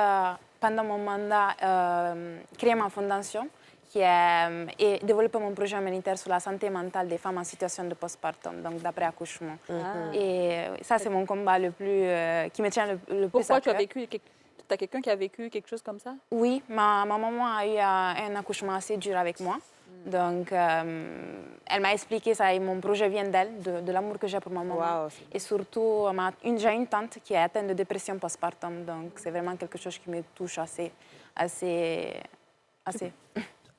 pendant mon mandat, créer ma fondation et développer mon projet humanitaire sur la santé mentale des femmes en situation de postpartum, donc d'après accouchement. Et ça, c'est mon combat le plus, qui me tient le plus Pourquoi à tu as cœur. vécu T'as quelqu'un qui a vécu quelque chose comme ça? Oui, ma maman a eu un accouchement assez dur avec moi. Donc, elle m'a expliqué ça et mon projet vient d'elle, de l'amour que j'ai pour ma maman. Wow, Et surtout, j'ai une tante qui est atteinte de dépression postpartum. Donc, c'est vraiment quelque chose qui me touche assez.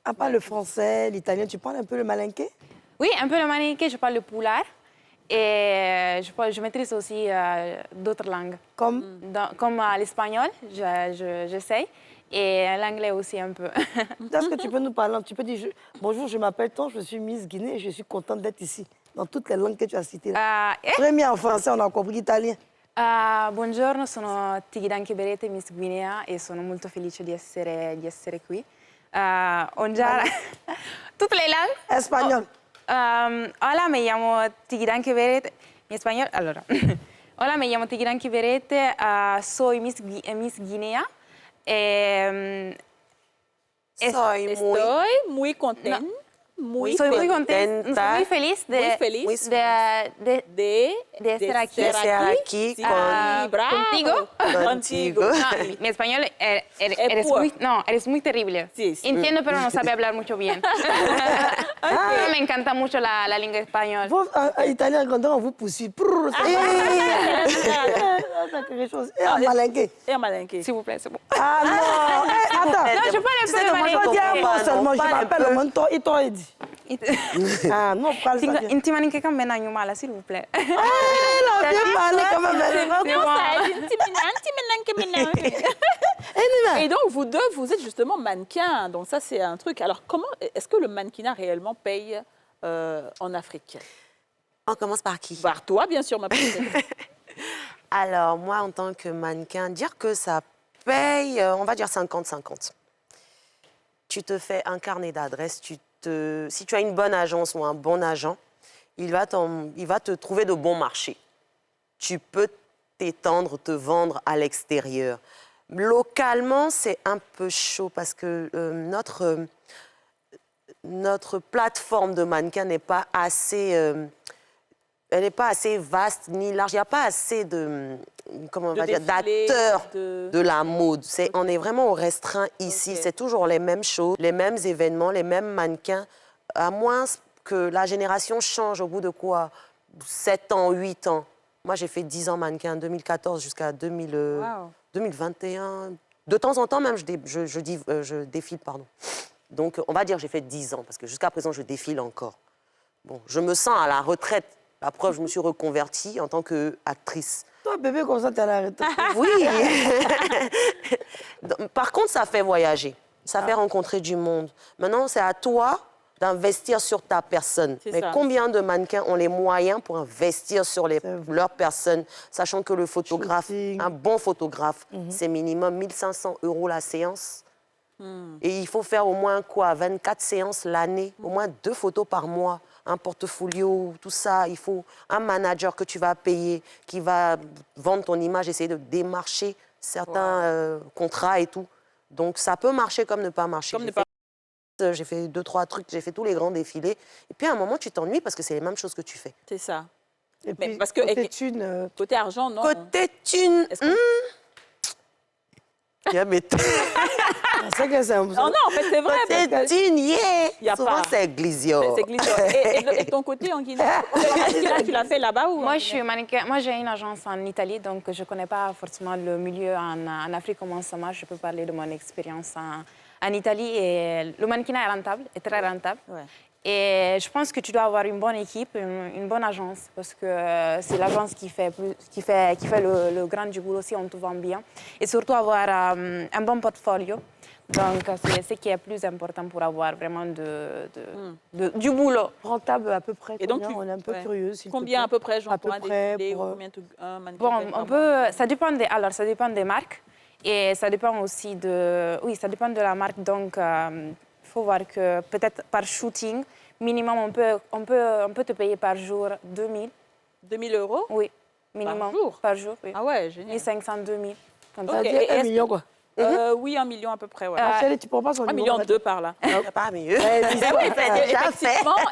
À part le français, l'italien, tu parles un peu le malinké? Oui, un peu le malinké, je parle le poulard. Et je maîtrise aussi d'autres langues. Comme Comme l'espagnol, j'essaye. Et l'anglais aussi un peu. Est-ce que tu peux nous parler? Tu peux dire bonjour, je m'appelle Ton, je suis Miss Guinée et je suis contente d'être ici. Dans toutes les langues que tu as citées. Premier en français, on a compris italien. Buongiorno, sono Tigidanke Berete, Miss Guinea e sono molto felice di essere qui. Toutes les langues. Espagnol. Hola, me llamo Tigidanke Berete. Mi español, allora. Hola, me llamo Tigidanke Berete, soy Miss Guinea. Soy muy contenta. Soy muy contenta, muy feliz de estar aquí. aquí Sí, con- bravo. Contigo. No, mi español eres muy terrible. Sí, sí. Entiendo, pero no sabe hablar mucho bien. Me encanta mucho la lengua española. Vous, en italien, quand on vous poursuit. C'est quelque chose. Et en malinké. Et en malinké. S'il vous plaît, c'est bon. Ah non. Attends. Non, je parle un peu de Moi, je dis un mot seulement. Je m'appelle le menton et toi, Eddie. Ah non, parle ça bien. Inti maninke kan bena nyumala, s'il vous plaît. Ah, elle a bien parlé quand même. Et donc, vous deux, vous êtes justement mannequins. Donc, ça, c'est un truc. Alors, est-ce que le mannequinat réellement paye en Afrique? On commence par qui? Par toi, bien sûr, ma princesse. Alors, moi, en tant que mannequin, dire que ça paye, on va dire 50-50. Tu te fais un carnet d'adresses, si tu as une bonne agence ou un bon agent, il va te trouver de bons marchés. Tu peux t'étendre, te vendre à l'extérieur. Localement, c'est un peu chaud parce que notre plateforme de mannequins n'est pas assez... elle n'est pas assez vaste ni large. Il n'y a pas assez d'acteurs de la mode. On est vraiment au restreint ici. Okay. C'est toujours les mêmes choses, les mêmes événements, les mêmes mannequins. À moins que la génération change au bout de quoi 7 ans, 8 ans. Moi, j'ai fait 10 ans mannequin, 2014 jusqu'à 2021. De temps en temps, même, je défile, pardon. Donc, on va dire que j'ai fait 10 ans, parce que jusqu'à présent, je défile encore. Bon, je me sens à la retraite. La preuve, je me suis reconvertie en tant qu'actrice. Toi, bébé, comme ça, tu es à la retraite. Oui. Par contre, ça fait voyager. Ça fait rencontrer du monde. Maintenant, c'est à toi d'investir sur ta personne. Mais ça. Combien de mannequins ont les moyens pour investir sur leur personne, sachant que le photographe, Shooting. un bon photographe, c'est minimum 1 500 € la séance. Et il faut faire au moins 24 séances l'année, au moins 2 photos par mois, un portfolio, tout ça. Il faut un manager que tu vas payer, qui va vendre ton image, essayer de démarcher certains contrats et tout. Donc, ça peut marcher comme ne pas marcher. Comme ne pas... J'ai fait 2-3 trucs, j'ai fait tous les grands défilés. Et puis, à un moment, tu t'ennuies parce que c'est les mêmes choses que tu fais. C'est ça. Et Mais puis, parce que- côté thune, Côté argent, non. Côté thune, Est-ce qu'on- yeah, mais c'est que c'est un... Non, non, en fait, c'est vrai. parce côté que- thune, Y yeah. a Souvent, pas. c'est glissio. C'est glissant. Et ton côté en Guinée, tu l'as fait là-bas ou Moi, je suis mannequin. Moi, j'ai une agence en Italie, donc je ne connais pas forcément le milieu en Afrique, comment ça marche. Je peux parler de mon expérience en Italie. Et le mannequinat est rentable, est très rentable. Ouais. Et je pense que tu dois avoir une bonne équipe, une bonne agence, parce que c'est l'agence qui fait le grand du boulot si on te vend bien. Et surtout avoir un bon portfolio. Donc, c'est ce qui est plus important pour avoir vraiment du boulot. Rentable à peu près. Et donc, combien on est un peu ouais. curieux. s'il te Combien à plaît. peu près, genre, À peu pour un près, défilé, pour, ou combien un mannequin Bon, paye par on mois? peut, ça dépend des marques et ça dépend aussi oui, ça dépend de la marque. Donc, il faut voir que peut-être par shooting, minimum, on peut te payer par jour 2000. 2000 €? Oui, minimum. jour? Par jour, oui. Ah ouais, génial. 1500, 2000. Comme Ok. ça. C'est-à-dire Et 1 est-ce- million, quoi. Oui, 1 million à peu près, ouais. Ah, chérie, tu prends pas son 1 numéro, million 2 par là. Il n'y a pas mieux.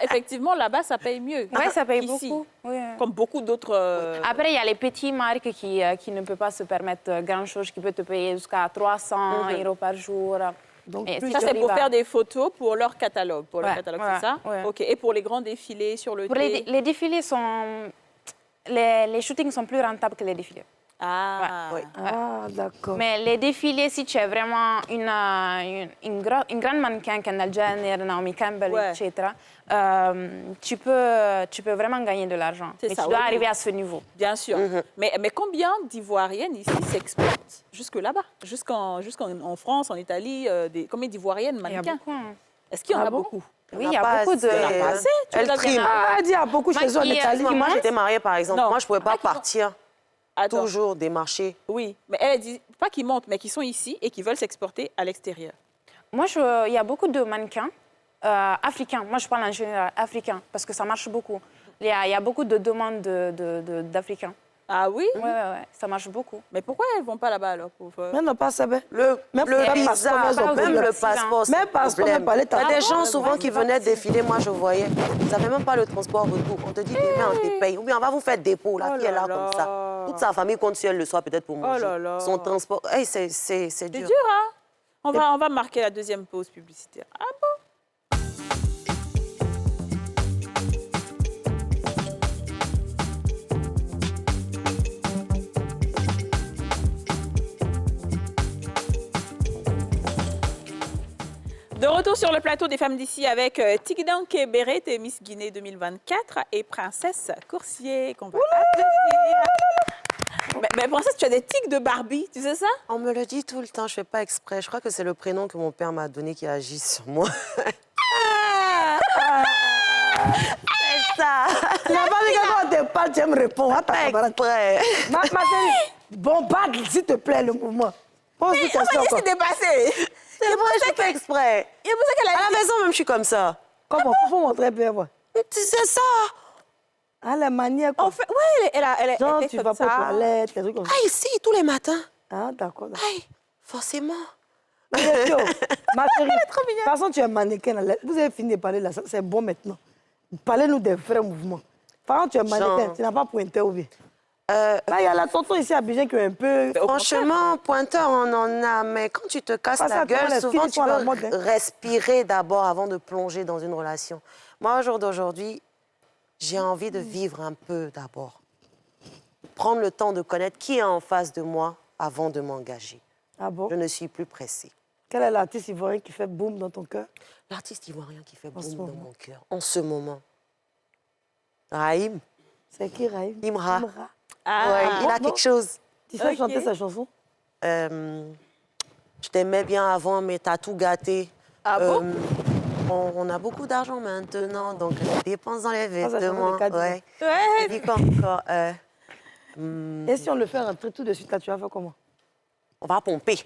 Effectivement, là-bas, ça paye mieux. Oui, ça paye Ici, beaucoup. Oui. comme beaucoup d'autres... Après, il y a les petites marques qui ne peuvent pas se permettre grand-chose, qui peuvent te payer jusqu'à 300 € par jour. Donc, Et plus si Ça, tu c'est y pour vas. faire des photos pour leur catalogue. Pour leur Ouais, catalogue, ouais, c'est ça? ouais. OK. Et pour les grands défilés sur le Pour thé? les défilés, les shootings sont plus rentables que les défilés. Ah, Ouais. Ah, d'accord. Mais les défilés, si tu es vraiment une grande mannequin, Kendall Jenner, Naomi Campbell, Ouais. etc., tu peux vraiment gagner de l'argent. C'est Mais ça, tu dois oui. arriver à ce niveau. bien sûr. Mais combien d'Ivoiriennes ici s'exportent jusque là-bas? Jusqu'en France, en Italie, combien d'Ivoiriennes Il y a mannequins? beaucoup. Hein. Est-ce qu'il y en Ah a bon? beaucoup? Oui, il y a beaucoup de... assez. Pas assez, tu Elle les as bien trime. Ah, elle dit, il y a beaucoup chez eux en Italie. Moi, j'étais mariée, par exemple. Non. Moi, je ne pouvais pas Ah, qui vont- partir Attends. toujours démarcher. Oui, mais elle dit pas qu'ils montent, mais qu'ils sont ici et qu'ils veulent s'exporter à l'extérieur. Moi, il y a beaucoup de mannequins africains. Moi, je parle en général africains, parce que ça marche beaucoup. Il y a beaucoup de demandes d'Africains. Ah oui? Oui, ça marche beaucoup. Mais pourquoi elles vont pas là-bas alors Mais non, pas ça, ben. Le Même visa, passeport, elles ont même problème. le passeport, c'est Même un passeport, problème. même pas les Il y a des passeports. gens souvent qui venaient défiler, moi je voyais. Ils n'avaient même pas le transport retour. On te dit demain on te paye. Ou bien on va vous faire dépôt. La Oh fille est là là comme ça. là. Toute sa famille compte sur elle le soir peut-être pour manger. là là. Son transport. Hey, c'est C'est dur. dur, hein? On va marquer la deuxième pause publicitaire. Ah bon? De retour sur le plateau des femmes d'ici avec Tigdanke Beret et Miss Guinée 2024 et Princesse Coursier qu'on va applaudir. Mais Princesse, tu as des tics de Barbie, tu sais ça? On me le dit tout le temps, je ne fais pas exprès. Je crois que c'est le prénom que mon père m'a donné qui agit sur moi. C'est ça. Tu n'as pas dit que quand on te parle, tu aimes répondre. Attends, Pas camarade. exprès. Ma chérie, bombarde, s'il te plaît, le mouvement. Pose une On question. va dire quoi. c'est dépassé. C'est vrai, je fais pas exprès. Il y a pour ça qu'elle a À la maison même, je suis comme ça. Comment? Il faut montrer bien, moi. C'est ça. Ah, la manière, quoi. En fait, ouais, elle Genre, était tu comme vas pas aux ça. toilettes, les trucs comme ça. Ah, ici, tous les matins. Ah, d'accord. d'accord. Aïe, forcément. Mais Yo, ma chérie, de toute façon, tu es mannequin. Là. Vous avez fini de parler là, c'est bon maintenant. Parlez-nous des vrais mouvements. Par exemple, tu es mannequin, Genre. tu n'as pas pointé ou bien. Là, il y a la tonton ici à Abidjan qui est un peu... Franchement, pointeur, on en a, mais quand tu te casses Pas la ça, comment gueule, les souvent filles tu sont à la peux mode, hein. respirer d'abord avant de plonger dans une relation. Moi, au jour d'aujourd'hui, j'ai envie de vivre un peu d'abord. Prendre le temps de connaître qui est en face de moi avant de m'engager. Ah bon? Je ne suis plus pressée. Quel est l'artiste ivoirien qui fait boum dans ton cœur? L'artiste ivoirien qui fait ce boum dans moment. mon cœur, en ce moment. Raïm, C'est qui, Raïm? Imra. Ah, Ouais, il a bon. quelque chose. Tu sais Ok. chanter sa chanson? Je t'aimais bien avant, mais t'as tout gâté. Ah bon? On a beaucoup d'argent maintenant, donc les dépenses dans les ça change vêtements. le cadre. Ouais. Ouais, Et puis quoi encore Et si on le fait rentrer tout de suite, là, tu vas faire comment? on va pomper. c'est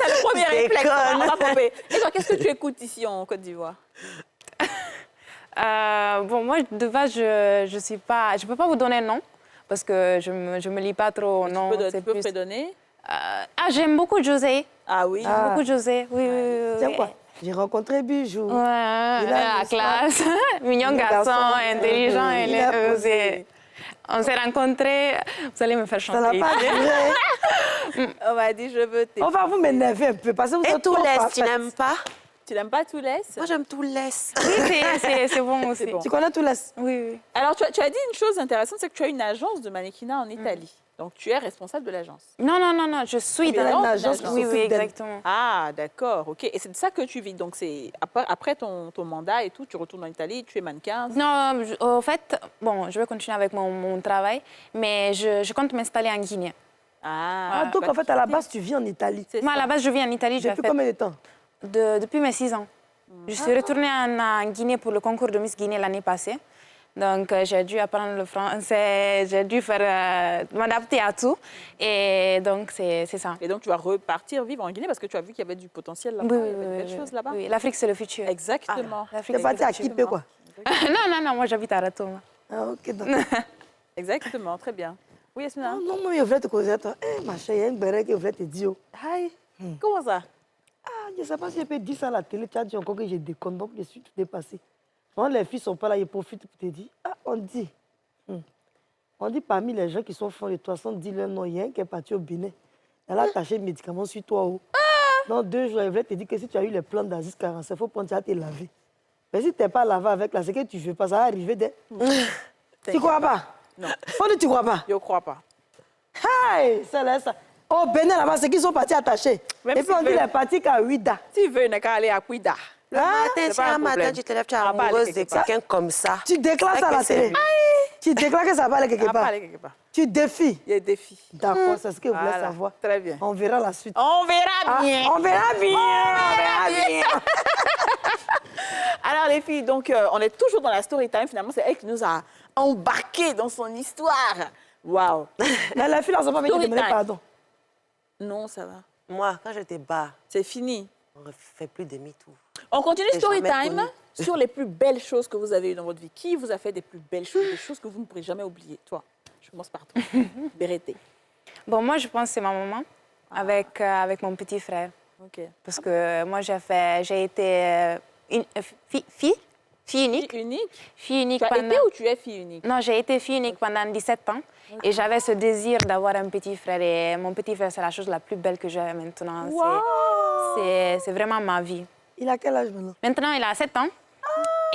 le premier Je réflexe. déconne. On va pomper. Et toi, qu'est-ce que tu écoutes ici en Côte d'Ivoire? Bon, moi, de base, je suis pas... Je peux pas vous donner un nom, parce que je me lis pas trop au nom. Tu c'est peux plus- prédonner? J'aime beaucoup José. Ah oui. Ah. Beaucoup José, oui, oui, oui. Tiens oui. quoi? J'ai rencontré Bijou. Ouais, la n'est-ce pas? classe. Mignon garçon, intelligent. Il a posé. On s'est rencontrés. Vous allez me faire Ça n'a chanter. pas duré. On m'a dit, je veux tes... On va vous m'énerver un peu parce que vous Et êtes tout trop laisse, tu parfaite. n'aimes pas? Tu n'aimes pas tout laisse? Moi, j'aime tout laisse. Oui, c'est bon aussi. bon. Tu connais tout les... Oui, oui. Alors, tu as dit une chose intéressante, c'est que tu as une agence de mannequinat en Italie. Donc, tu es responsable de l'agence. Non, non, non, non, je suis bien, dans une agence qui Oui, oui, s'occupe d'elle. exactement. Ah, d'accord, ok. Et c'est de ça que tu vis. Donc, c'est après ton mandat et tout, tu retournes en Italie, tu es mannequin. Non, au fait, bon, je vais continuer avec mon travail, mais je compte m'installer en Guinée. Ah, donc en fait, à la base, tu vis en Italie. c'est Moi, à ça. la base, je vis en Italie. j'ai Depuis fait combien de temps? depuis mes 6 ans. Je suis retournée en Guinée pour le concours de Miss Guinée l'année passée. Donc, j'ai dû apprendre le français, j'ai dû m'adapter à tout. Et donc, c'est ça. Et donc, tu vas repartir vivre en Guinée parce que tu as vu qu'il y avait du potentiel là-bas, Oui, il y oui, avait de oui, belles oui. choses là-bas. Oui, l'Afrique, c'est le futur. Exactement. L'Afrique, T'es c'est parti le à futur. Kipé, quoi. Non, non, non, moi, j'habite à Ratoma. Ah, ok, donc. Exactement, très bien. Oui, Yasmina? Non, non, moi, je voulais te causer à toi. Eh, ma chérie, il y a une béret que je voulais te dire. Hi. Comment ça? Ah, je ne sais pas si je peux dire ça à la télé. Tu as dit encore que je déconne, donc je suis tout dépassé. Quand les filles ne sont pas là, ils profitent pour te dire. Ah, on dit. On dit parmi les gens qui sont forts de toi, sans dire leur nom, il y a un qui est parti au Bénin. Elle a attaché le médicament sur toi. Dans 2 jours, elle voulait te dire que si tu as eu les plans d'Aziz 45, il faut prendre ça à te laver. Mais si tu n'es pas lavé avec là, c'est que tu ne veux pas, ça va arriver dès. Tu crois pas? Non. On dit tu crois pas? Je ne crois pas. Hey, c'est là ça. Au Bénin, là-bas, c'est qu'ils sont partis attachés. Même Et puis on s'ils dit veulent. les partis qu'à 8 dates. Si tu veux, n'a qu'à aller à Cuida. Le Ah, matin, c'est si pas un un matin, problème. tu te lèves, tu es On va pas aller amoureuse de quelque part. quelqu'un comme ça. Tu déclares ça à la que c'est télé. lui. Tu déclares que ça va aller quelque On va pas part. aller quelque part. Tu défies. Il y a des défis. D'accord, c'est ce que je voulais Voilà. savoir. Très bien. On verra la suite. On verra Ah, bien. on verra bien. On verra bien. Alors les filles, donc on est toujours dans la story time. Finalement, c'est elle qui nous a embarqués dans son histoire. Waouh. Mais les filles, elles n'ont pas envie de Story demander time. pardon. Non, ça va. Moi, quand j'étais bas, C'est fini. on ne fait plus demi-tour. On continue J'ai story jamais time connu. sur les plus belles choses que vous avez eues dans votre vie. Qui vous a fait des plus belles choses, des choses que vous ne pourrez jamais oublier? Toi, je commence par toi. Bérété. Bon, moi, je pense que c'est ma maman avec mon petit frère. Ok. Parce que moi, j'ai été une fille unique. Fille unique. Fille unique Tu as pendant... été ou tu es fille unique? Non, j'ai été fille unique pendant 17 ans. Et j'avais ce désir d'avoir un petit frère. Et mon petit frère, c'est la chose la plus belle que j'ai maintenant. C'est vraiment ma vie. Il a quel âge maintenant? Maintenant, il a 7 ans.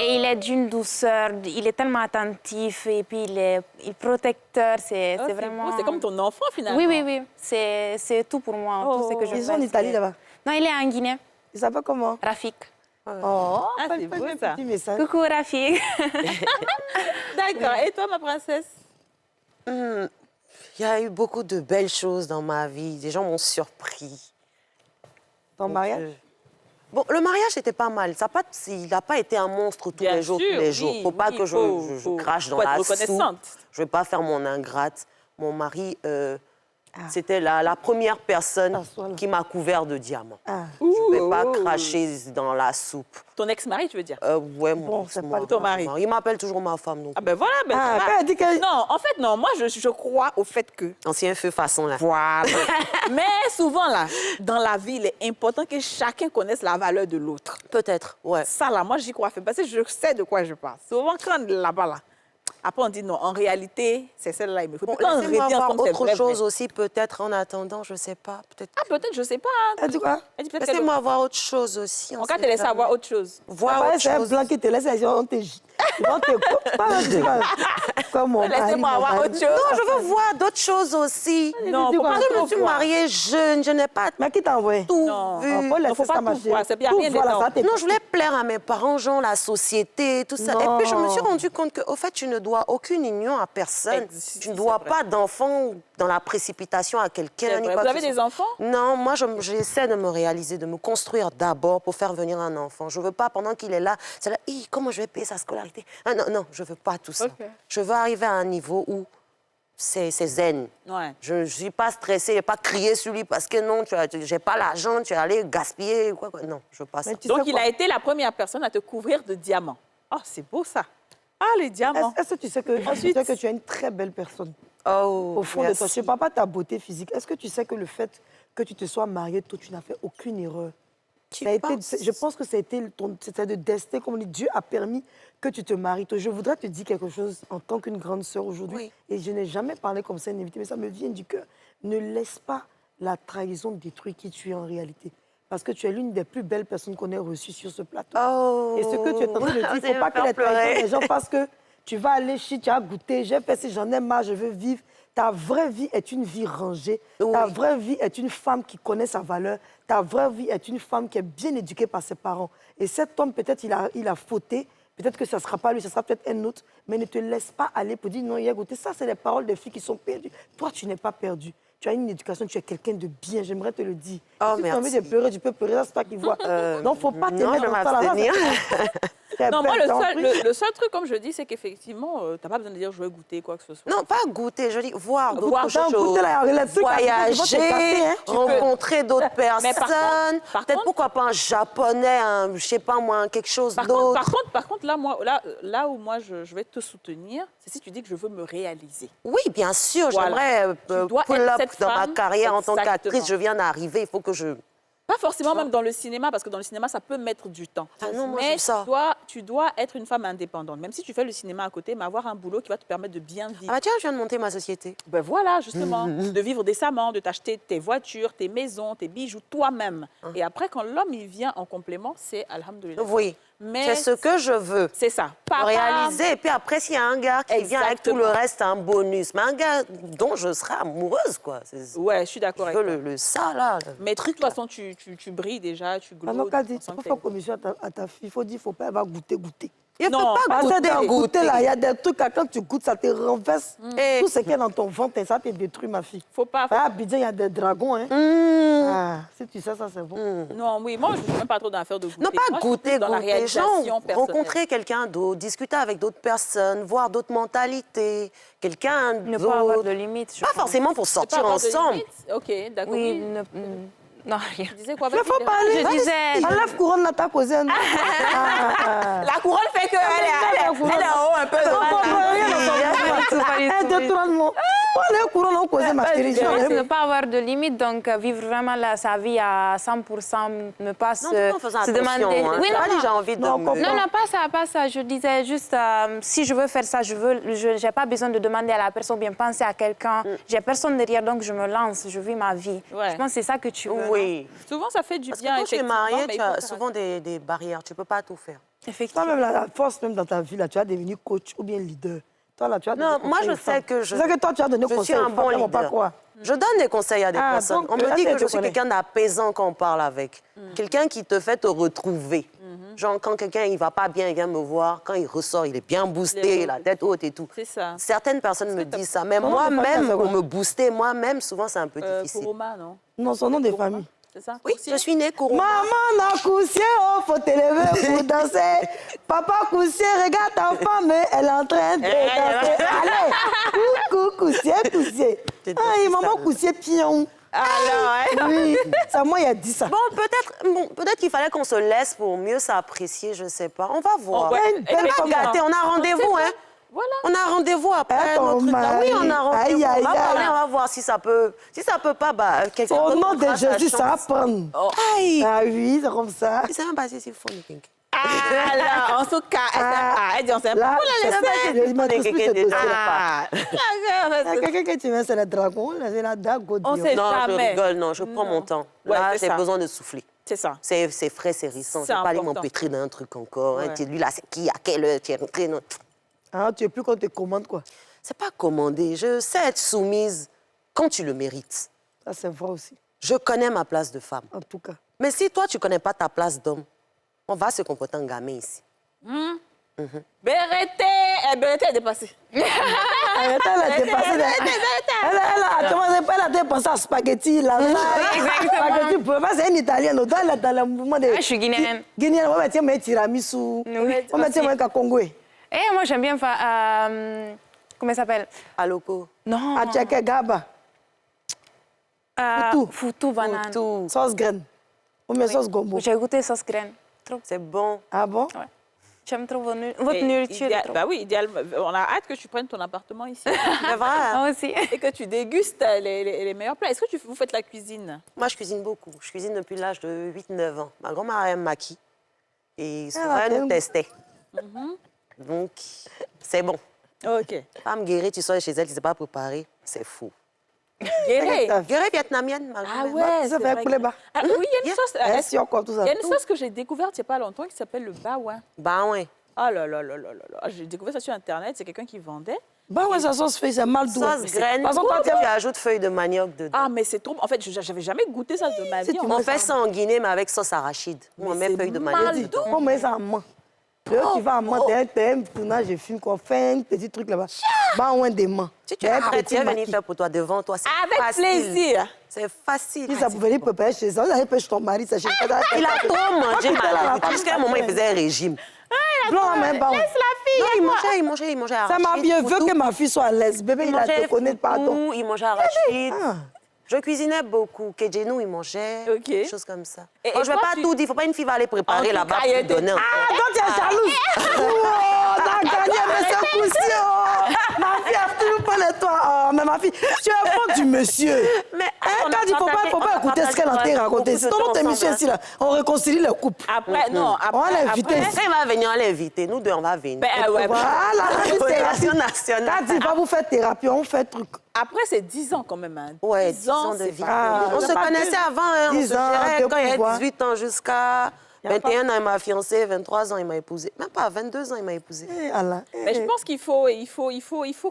Et il est d'une douceur, il est tellement attentif et puis il est protecteur. C'est Oh, vraiment... beau, c'est comme ton enfant finalement. Oui, oui, oui. C'est tout pour moi. Tout ce que je Ils fais, sont en Italie c'est- là-bas. Non, il est en Guinée. Il s'appelle comment? Rafik. Oh, Ah, c'est fais beau, un ça. petit message. Coucou, Rafik. D'accord. Et toi, ma princesse? Il y a eu beaucoup de belles choses dans ma vie. Des gens m'ont surpris. Ton Donc, mariage? Bon, le mariage, c'était pas mal. Il n'a pas été un monstre tous Bien les jours, sûr, tous les jours. oui, Faut pas oui, que faut je crache dans faut être la soupe. reconnaissante. Je vais pas faire mon ingrate. Mon mari, c'était la première personne T'assois là. qui m'a couvert de diamants. Ah. Je vais pas cracher dans la soupe. Ton ex-mari, tu veux dire? Ouais, Bon, c'est pas ton mari. Il m'appelle toujours ma femme. Donc. Ah ben voilà. Ben, Ah, ça va. quand elle dit que... Non, en fait, non. Moi, je crois au fait que... Ancien feu façon, là. Voilà. Mais souvent, là, dans la vie, il est important que chacun connaisse la valeur de l'autre. Peut-être, ouais. Ça, là, moi, j'y crois. Parce que je sais de quoi je parle. Souvent, quand là-bas, là, après, on dit non, en réalité, c'est celle-là, il me faut. Bon, Puis quand on laissez-moi revient voir comme c'est autre vrai, chose vrai. aussi, peut-être, en attendant, je sais pas. Peut-être. Ah, peut-être, je sais pas. Elle dit quoi? Elle dit peut-être qu'elle- Laissez-moi voir autre chose aussi. En cas, te laisser avoir autre chose. Voir Ouais, autre c'est un chose. blanc qui te laisse, on te... On te... Pas un truc comme mon mari, Laissez-moi mon avoir mari. autre chose. Non, je veux voir d'autres choses aussi. Non, faut pas Parce que je trop me suis voir. mariée jeune, je n'ai pas Mais qui t'a envoyé? tout Non. vu. Oh, faut laisser faut pas ça tout marcher. voir, c'est bien, Tout rien voilà, dedans. ça t'est- Non, je voulais plaire à mes parents, genre la société, tout ça. Non. Et puis je me suis rendu compte qu'au fait, tu ne dois aucune union à personne. Si, Tu ne c'est dois vrai. pas d'enfant dans la précipitation à quelqu'un. C'est ni vrai. quoi Vous que avez ce des soit. enfants? Non, moi, j'essaie de me réaliser, de me construire d'abord pour faire venir un enfant. Je ne veux pas, pendant qu'il est là, c'est là, comment je vais payer sa scolarité? Ah, non, non, je ne veux pas tout ça. Ok. Je veux arriver à un niveau où c'est zen. Ouais. Je ne suis pas stressée, je ne vais pas crier sur lui parce que non, je n'ai pas l'argent, tu es allé gaspiller. Quoi. Non, je ne veux pas ça. Mais tu Donc, sais il quoi? a été la première personne à te couvrir de diamants. Oh, c'est beau ça. Ah, les diamants. Est-ce que tu sais que, tu sais que tu es une très belle personne? Oh, Au fond de toi, merci. je ne parle pas de ta beauté physique. Est-ce que tu sais que le fait que tu te sois mariée tôt, tu n'as fait aucune erreur? Tu Ça a été, penses? je pense que c'était de destin, comme on dit, Dieu a permis que tu te maries tôt. Je voudrais te dire quelque chose en tant qu'une grande sœur aujourd'hui. Oui. Et je n'ai jamais parlé comme ça à une invitée, mais ça me vient du cœur. Ne laisse pas la trahison détruire qui tu es en réalité. Parce que tu es l'une des plus belles personnes qu'on ait reçues sur ce plateau. Oh. Et ce que tu es en train de dire, il ne faut pas que les trahisons des gens fassent que tu vas aller chier, tu as goûté, j'ai fait si j'en ai marre, je veux vivre. Ta vraie vie est une vie rangée. Oui. Ta vraie vie est une femme qui connaît sa valeur. Ta vraie vie est une femme qui est bien éduquée par ses parents. Et cet homme, peut-être, il a fauté. Peut-être que ça ne sera pas lui, ça sera peut-être un autre. Mais ne te laisse pas aller pour dire non, il a goûté. Ça, c'est les paroles des filles qui sont perdues. Toi, tu n'es pas perdu. Tu as une éducation, tu es quelqu'un de bien, j'aimerais te le dire. Oh, Si tu as envie de merci. pleurer, tu peux pleurer, ça, c'est toi qui vois. Donc, il ne faut pas te non, mettre je vais dans ça, là, m'abstenir. c'est Non, moi, bête, t'en prie. le seul truc, comme je dis, c'est qu'effectivement, tu n'as pas besoin de dire je veux goûter quoi que ce soit. Non, pas goûter, je dis voir Voir, d'autres dans choses. goûter, là, les trucs, là, ils vont te Voyager, casser, hein. rencontrer d'autres Mais par personnes. contre- Peut-être pourquoi pas un japonais, je sais pas moi, quelque chose d'autre. Par contre, là où moi je vais te soutenir, c'est si tu dis que je veux me réaliser. Oui, bien sûr, Voilà. j'aimerais Tu dois pull être up cette dans ma femme. carrière en tant Exactement. qu'actrice. Je viens d'arriver, il faut que je... Pas forcément même dans le cinéma, parce que dans le cinéma, ça peut mettre du temps. Ah non, moi, mais j'aime ça. tu dois être une femme indépendante. Même si tu fais le cinéma à côté, mais avoir un boulot qui va te permettre de bien vivre. Ah bah tiens, je viens de monter ma société. Ben voilà, justement, de vivre décemment, de t'acheter tes voitures, tes maisons, tes bijoux, toi-même. Et après, quand l'homme, il vient en complément, c'est alhamdoulilah. Oui, Mais c'est ce que je veux. c'est ça. Papa, Réaliser. Et puis après, s'il y a un gars qui vient avec tout le Exactement. reste, c'est un bonus. Mais un gars dont je serai amoureuse, quoi. Ouais, je suis d'accord Je avec veux toi. le ça, là. Mais de toute façon, tu brilles déjà, tu Maintenant, glows. quand dit, on tu sent peux que faire t'es- commission à ta fille, il faut dire, il ne faut pas, elle va goûter. Il ne faut Non, pas Parce que goûter, dans goûter, là, il y goûter. a des trucs, là, quand tu goûtes, ça te renverse. Et- Tout ce qu'il y a dans ton ventre, ça te détruit, ma fille. Faut pas. À Abidjan, il y a des dragons. Hein. Mmh. Ah, si tu sais, ça, c'est bon. Non, oui, moi, je ne suis même pas trop dans l'affaire de goûter. Non, Moi, pas je suis goûter, plus dans la goûter. réalisation Genre, personnelle. rencontrer quelqu'un d'autre, discuter avec d'autres personnes, voir d'autres mentalités, quelqu'un Ne pas avoir d'autre. de limites. je Pas pense. forcément pour Ne pas sortir avoir de ensemble. limites. Ok, d'accord. Oui, Oui. non, rien. Tu disais quoi? Il faut parler. Je disais- Enlève couronne, là, ta causé. La couronne fait qu'elle est en haut un peu. Un détournement. Enlève couronne, on causait, ma chérie. Je pense J'enlève. ne pas avoir de limites, donc vivre vraiment sa vie à 100%, ne pas Non, tout en faisant se attention. demander. Hein. Oui, C'est pas non, dit, j'ai envie de Non, me- comprends. non, pas ça. Je disais juste, si je veux faire ça, je n'ai pas besoin de demander à la personne, ou bien penser à quelqu'un. J'ai personne derrière, donc je me lance, je vis ma vie. Ouais. Je pense que c'est ça que tu veux. non? Oui. Souvent, ça fait du Parce que bien, quand tu es effectivement. marié, mais tu il faut as faire souvent des barrières. Tu ne peux pas tout faire. Effectivement. Toi-même, la force même dans ta vie, là, tu vas devenir coach ou bien leader. Toi, là, tu vas Non, donner moi, conseil je aux sais femmes. que Je sais que toi, tu vas donner je conseil suis aux un femmes, bon elles vont pas leader. croire. Je donne des conseils à des Ah, personnes. donc, On me dit elle que te je suis connaît. quelqu'un d'apaisant quand on parle avec. Quelqu'un qui te fait te retrouver. Genre, quand quelqu'un il va pas bien, il vient me voir. Quand il ressort, il est bien boosté, la tête haute et tout. C'est ça. Certaines personnes me disent ça. Mais Son nom de famille, moi-même, c'est quoi pour me booster, moi-même, souvent, c'est un peu Pour difficile. Roma, non? Non, son nom de famille. C'est ça? Oui, Aussi? je suis née Kouroma. Maman n'a coussier, oh, faut te lever pour danser. Papa coussier, regarde ta femme, elle est en train de danser. Allez, coucou, coussier. J'ai Aïe, dit maman ça. coussier pion. Alors, hein? Oui, c'est moi, il a dit ça. Bon, peut-être qu'il fallait qu'on se laisse pour mieux s'apprécier, je sais pas. On va voir. Oh, ouais. Une belle Et femme. puis, Gâté, on a rendez-vous, hein. Voilà. On a rendez-vous après Eh, ton notre truc. Ah oui, on a mari. rendez-vous. Aïe, aïe, On va parler, aïe. on va voir si ça peut. Si ça peut pas, bah, quelqu'un Au d'autre nom de prendra sa Jésus, ça va chance. prendre. Aïe. Ah oui, c'est comme ça. Je sais même pas si c'est fond de quelqu'un. Alors, en tout cas, elle dit, on sait Là, pas. c'est ça que je maîtrise plus ce dossier-là. Ah. Il y a quelqu'un que tu mets, c'est le dragon, là, c'est la dague. On sait Non, je jamais. rigole, non, je prends mon temps. Ouais, Là, c'est j'ai ça. besoin de souffler. C'est ça. C'est frais, c'est récent. Je C'est ne vais pas aller important. m'empêtrer d'un truc encore. Hein. Ouais. Lui, là, c'est qui, à quelle heure tu es rentré? Non. Ah, tu es plus qu'on te commande, quoi. C'est pas commandé. Je sais être soumise quand tu le mérites. Ça, c'est vrai aussi, Je connais ma place de femme. en tout cas. Mais si toi, tu connais pas ta place d'homme, on va se comporter en gamin ici. Bérété, Bérété est dépassée. Arrête, elle a dépassé. Elle a dépassé à spaghetti, la spaghetti, c'est une italienne. Donc, elle est dans le mouvement de. Ah, je suis guinéenne. Guinéenne, on va mettre tiramisu. Oui, On va mettre un congoué. Et moi, j'aime bien faire. Comment ça s'appelle? Aloko. Non. À Tchèque, Gaba. Foutou. Foutou banane. Tout. Sauce graine. On met sauce gombo. J'ai goûté sauce graine. Trop. C'est bon. Ah bon? Ouais. J'aime trop votre nourriture. Bah oui, idéalement. On a hâte que tu prennes ton appartement ici. C'est vrai. Hein? Moi aussi. Et que tu dégustes les meilleurs plats. Est-ce que vous faites la cuisine? Moi, je cuisine beaucoup. Je cuisine depuis l'âge de 8-9 ans. Ma grand-mère aime maquis. Et souvent, Ah, elle nous testait. Donc, c'est bon. Ok. Femme guérie, tu sors chez elle, tu ne sais pas préparer. C'est fou. Guéré. Guérie vietnamienne, ma Ah grand-mère. ouais, Ça c'est fait vrai couler que- bas. Ah, oui, il y a une sauce. Bien sûr, quoi, tout ça. Il y a une tout. sauce que j'ai découverte il n'y a pas longtemps qui s'appelle le baouin. Bah ouais. Ah là là là là là là. J'ai découvert ça sur Internet. C'est quelqu'un qui vendait. Bah ouais, ça sauce fait, c'est mal doux. Sauce graine. Par exemple, Tu ajoutes feuilles de manioc dedans. Ah, mais c'est trop. En fait, j'avais jamais goûté ça de ma Si vie. tu en manges On fait. fait ça en Guinée, mais avec sauce arachide. On Mais met c'est feuilles de mal manioc doux. dedans. Comment ça à moi? Là, tu vas à moi, t'as un tournage, je filme quoi, fais un petit truc là-bas. Bah ouais, des mains. Si tu arrêtes, tu vas venir faire pour toi, devant toi. C'est Avec facile. plaisir. C'est facile. Si ça pouvait venir préparer chez ça, vous allez faire chez ton mari, ça chez Il a trop mangé, là, ma Jusqu'à un moment, il faisait un régime. Blanc, même pas. Non, il mangeait Ça arachide. m'a bien, veut poutou. que ma fille soit à l'aise. Bébé, Il il a mangeait te connaître, pardon. poutou, il mangeait arachide. Ah. Je cuisinais beaucoup. Kedjenou, il mangeait. Ok. Des choses comme ça. Et Bon, je ne vais toi, pas tu- tout dire. Il ne faut pas une fille va aller En préparer tout là-bas cas, pour il te était- donner. Ah, donc tu es jalouse. Oh, t'as gagné, mais c'est poussé. Oh. Ma fille a toujours pas les toi. Oh, mais ma fille, tu es fond du monsieur. Mais Hein, on a quand il faut partagé- pas on a écouter ce qu'elle a partagé raconté. beaucoup C'est de dans temps notre émission ensemble, ici, là, on réconcilie les couples. Après, non. On Après, l'a invité après- ici. Quand il va venir, on l'inviter. Nous deux, on va venir. Ben, ouais, Voilà, Relation Quand nationale. il va vous faire thérapie, on fait truc. Après, c'est 10 ans quand même. Hein. Ouais, 10 ans de c'est vie. pas- Ah, On y a se pas connaissait de- avant, hein. On 10 se ans gérait de quand il avait pouvoir. 18 ans jusqu'à Y a 21 ans, il m'a fiancé, 23 ans, il m'a épousé. Même pas, 22 ans, il m'a épousé. Eh, Allah. Mais je pense qu'il faut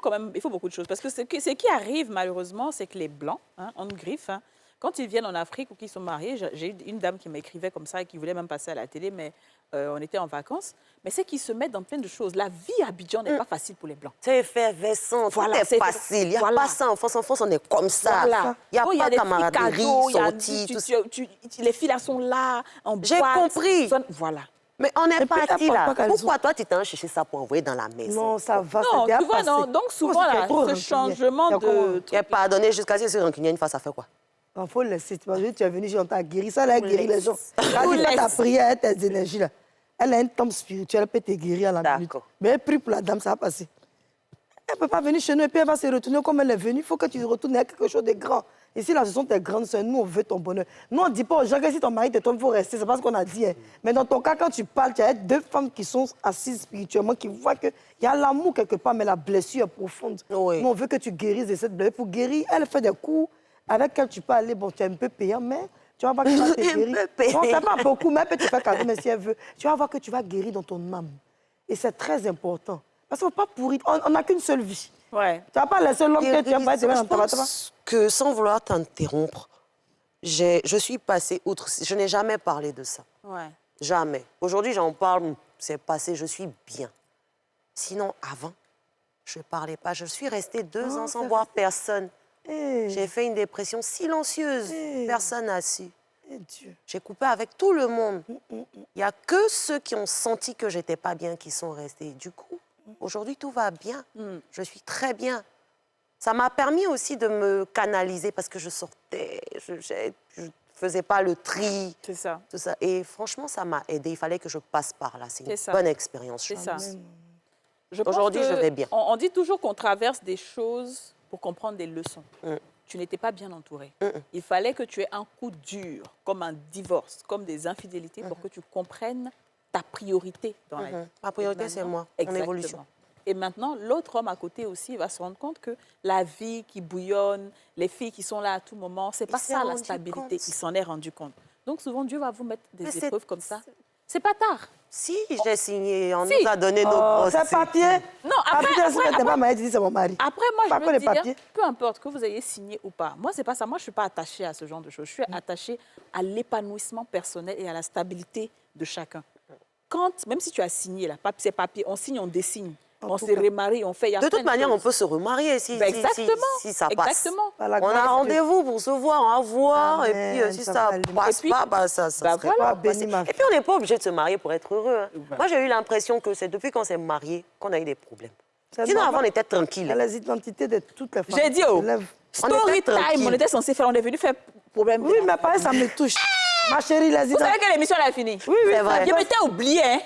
quand même, il faut beaucoup de choses. Parce que ce qui arrive, malheureusement, c'est que les Blancs, hein, en griffe, hein, quand ils viennent en Afrique ou qu'ils sont mariés, j'ai eu une dame qui m'écrivait comme ça et qui voulait même passer à la télé, mais on était en vacances. Mais c'est qu'ils se mettent dans plein de choses. La vie à Abidjan n'est pas facile pour les Blancs. C'est effervescent, Voilà, tout c'est- est facile. Il n'y a voilà. pas ça en France. En France, on est comme ça. Voilà. Il n'y a Oh, pas de des camaraderie, petits cadeaux, il y a- sortie, tout ça. les filles là sont là, en J'ai boîte. compris. Voilà. Mais on est puis, parti elle là. porte pas caleçon. Pourquoi toi, tu t'es cherché ça pour envoyer dans la maison? Non, ça va, Non, c'est bien tu vois, passé. non, donc souvent, Oh, c'est là, trop ce rancunier. changement Il y a comment? de... Tu es pardonné jusqu'à ce que c'est rancunier une fois, ça fait quoi? Il faut le laisser. Tu es venu, on t'a guéri. Ça, elle a guéri les gens. Quand Vous tu fais ta laisse. prière, tes énergies, là, elle a un temps spirituel, elle peut te guérir à la minute. D'accord. Mais elle prie pour la dame, ça va passer. Elle ne peut pas venir chez nous et puis elle va se retourner comme elle est venue. Il faut que tu retournes à quelque chose de grand. Ici, là, ce sont tes grandes soeurs. Nous, on veut ton bonheur. Nous, on ne dit pas aux gens que si ton mari te trompe, il faut rester. C'est pas ce qu'on a dit. Hein. Mais dans ton cas, quand tu parles, tu as deux femmes qui sont assises spirituellement, qui voient qu'il y a l'amour quelque part, mais la blessure est profonde. Oui. Nous, on veut que tu guérisses de cette blessure. Pour guérir, elle fait des coups avec lesquels tu peux aller. Bon, tu es un peu payant, mais tu vas voir que tu vas te Un guérir. peu payant. Non, c'est pas beaucoup, mais elle peut te faire cadeau, mais si elle veut. Tu vas voir que tu vas guérir dans ton âme. Et c'est très important. Parce qu'on ne faut pas pourrir. On n'a qu'une seule vie. Ouais. Tu vas pas laisser l'homme que tu aimes pas Je pense que sans vouloir t'interrompre, je suis passée outre. Je n'ai jamais parlé de ça. Ouais. Jamais. Aujourd'hui, j'en parle, c'est passé, je suis bien. Sinon, avant, je ne parlais pas. Je suis restée 2 ans sans c'est voir personne. Eh, J'ai fait une dépression silencieuse. Personne n'a su. Dieu. J'ai coupé avec tout le monde. Il n'y a que ceux qui ont senti que j'étais pas bien qui sont restés. Du coup, aujourd'hui, tout va bien. Je suis très bien. Ça m'a permis aussi de me canaliser parce que je sortais, je ne faisais pas le tri, C'est ça. tout ça. Et franchement, ça m'a aidé. Il fallait que je passe par là. C'est C'est une ça. bonne expérience. C'est je ça. pense. Je pense Aujourd'hui, que je vais bien. On dit toujours qu'on traverse des choses pour comprendre des leçons. Tu n'étais pas bien entouré. Il fallait que tu aies un coup dur, comme un divorce, comme des infidélités, pour que tu comprennes ta priorité dans la vie. Ma priorité, Et c'est maintenant- moi, mon Exactement. évolution. Et maintenant, l'autre homme à côté aussi va se rendre compte que la vie qui bouillonne, les filles qui sont là à tout moment, c'est pas s'est ça la rendu stabilité. compte. Il s'en est rendu compte. Donc souvent, Dieu va vous mettre Mais des c'est- épreuves comme ça. C'est pas tard. Si, j'ai signé, on Si. nous a donné nos Oh, procès. c'est papier. Non, après, t'es pas marié, tu dis c'est mon mari. Après, moi, Pas je que veux les dire, papiers. peu importe que vous ayez signé ou pas. Moi, c'est pas ça. Moi, je suis pas attachée à ce genre de choses. Je suis attachée à l'épanouissement personnel et à la stabilité de chacun. Même si tu as signé, là, ces papiers, on signe, on dessigne. En On tout se cas. remarie, on fait... il y a De plein toute manière, on choses. peut se remarier si, Ben, si- si- exactement. si ça passe. Exactement. Par la On grâce a de rendez-vous pour se voir, on va voir. Amen, Et puis, si ça ça va aller. passe Et puis, pas, bah, ça bah, serait voilà. pas Bénis possible. ma Et puis, on n'est pas obligé de se marier pour être heureux. Hein. Ouais. Moi, j'ai eu l'impression que c'est depuis qu'on s'est mariés qu'on a eu des problèmes. C'est Sinon, normal. avant, on était tranquille. Il y a les identités de toutes les femmes. J'ai dit, qui oh, se lèvent. story était time, tranquille. on était censé faire, on est venu faire problème. Oui, mais pareil, ça me touche. Ma chérie, les Vous savez identités. que l'émission elle a fini. Oui, oui, C'est vrai. Je m'étais oublié, hein.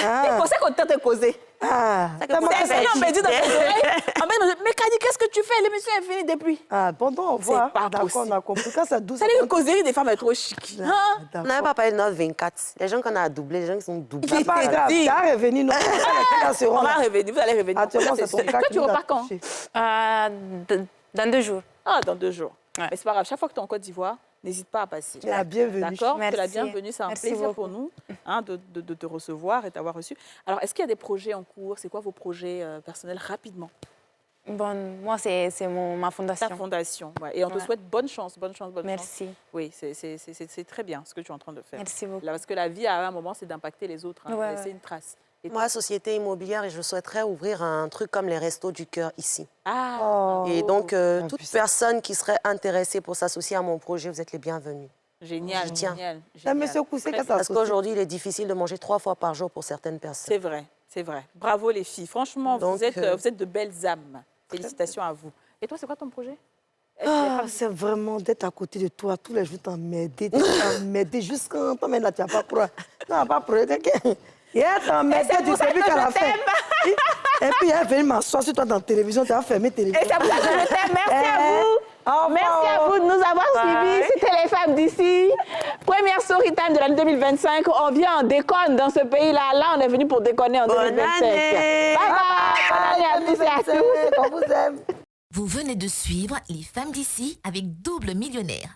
Il pensait qu'on t'était causé. Ah, Ça que tellement pour que C'est ça fini, on m'a dit dans tes existe. oreilles. On m'a dit, mais Kadi, qu'est-ce que tu fais? L'émission est finie depuis. Ah, pendant, on voit. pas D'accord, possible. on a compris. Quand ça douce. Ça dit une causerie des femmes est trop chic. Hein? On n'avait pas parlé de notre 24. Les gens qu'on a doublés, les gens qui sont doublés. C'est pas grave, dit. t'as revenu. Non, On va revenir, vous allez revenir. Actuellement, Ça, c'est c'est ton sûr. cas Toi, qui tu nous a repars quand? touchés. Dans 2 jours. Ah, dans 2 jours. Ouais. Mais c'est pas grave, chaque fois que tu es en Côte d'Ivoire, n'hésite pas à passer. Tu es la bienvenue. D'accord, tu es la Merci. bienvenue, c'est un Merci plaisir beaucoup. pour nous de te recevoir et t'avoir reçu. Alors, est-ce qu'il y a des projets en cours? C'est quoi vos projets personnels rapidement? Bon, moi, c'est ma Ta fondation. fondation, ouais. Et on te Ouais. souhaite bonne chance, bonne chance, bonne chance. Merci. Oui, c'est très bien ce que tu es en train de faire. Merci beaucoup. Là, parce que la vie, à un moment, c'est d'impacter les autres, hein, Ouais, laisser ouais. une trace. Et Moi, société immobilière, et je souhaiterais ouvrir un truc comme les restos du cœur ici. Ah, Oh. Et donc, Ah, toute puissant. personne qui serait intéressée pour s'associer à mon projet, vous êtes les bienvenus. génial, Je tiens. génial. Ah, génial. monsieur Koussé, Très quand ça Parce se qu'aujourd'hui, il est difficile de manger 3 fois par jour pour certaines personnes. C'est vrai, c'est vrai. Bravo les filles. Franchement, Donc, vous êtes de belles âmes. Félicitations à vous. Et toi, c'est quoi ton projet? Ah, c'est vraiment d'être à côté de toi tous les jours, t'emmerder jusqu'à toi, mais là, tu n'as pas pro. Tu n'as pas pro. Et elle t'emmerdait du début qu'à la fin. Et puis, elle est venue m'asseoir sur toi dans la télévision, tu as fermé la télévision. Et c'est pour ça que je t'aime. Merci à vous. Au revoir. Merci à vous de nous avoir suivis. C'était les femmes d'ici. Première story time de l'année 2025. On vient, on déconne dans ce pays-là. Là, on est venu pour déconner en Bonne 2025. année. Bye bye. Bonne année à tous et à tous. On vous aime. Vous venez de suivre Les femmes d'ici avec Double Millionnaire.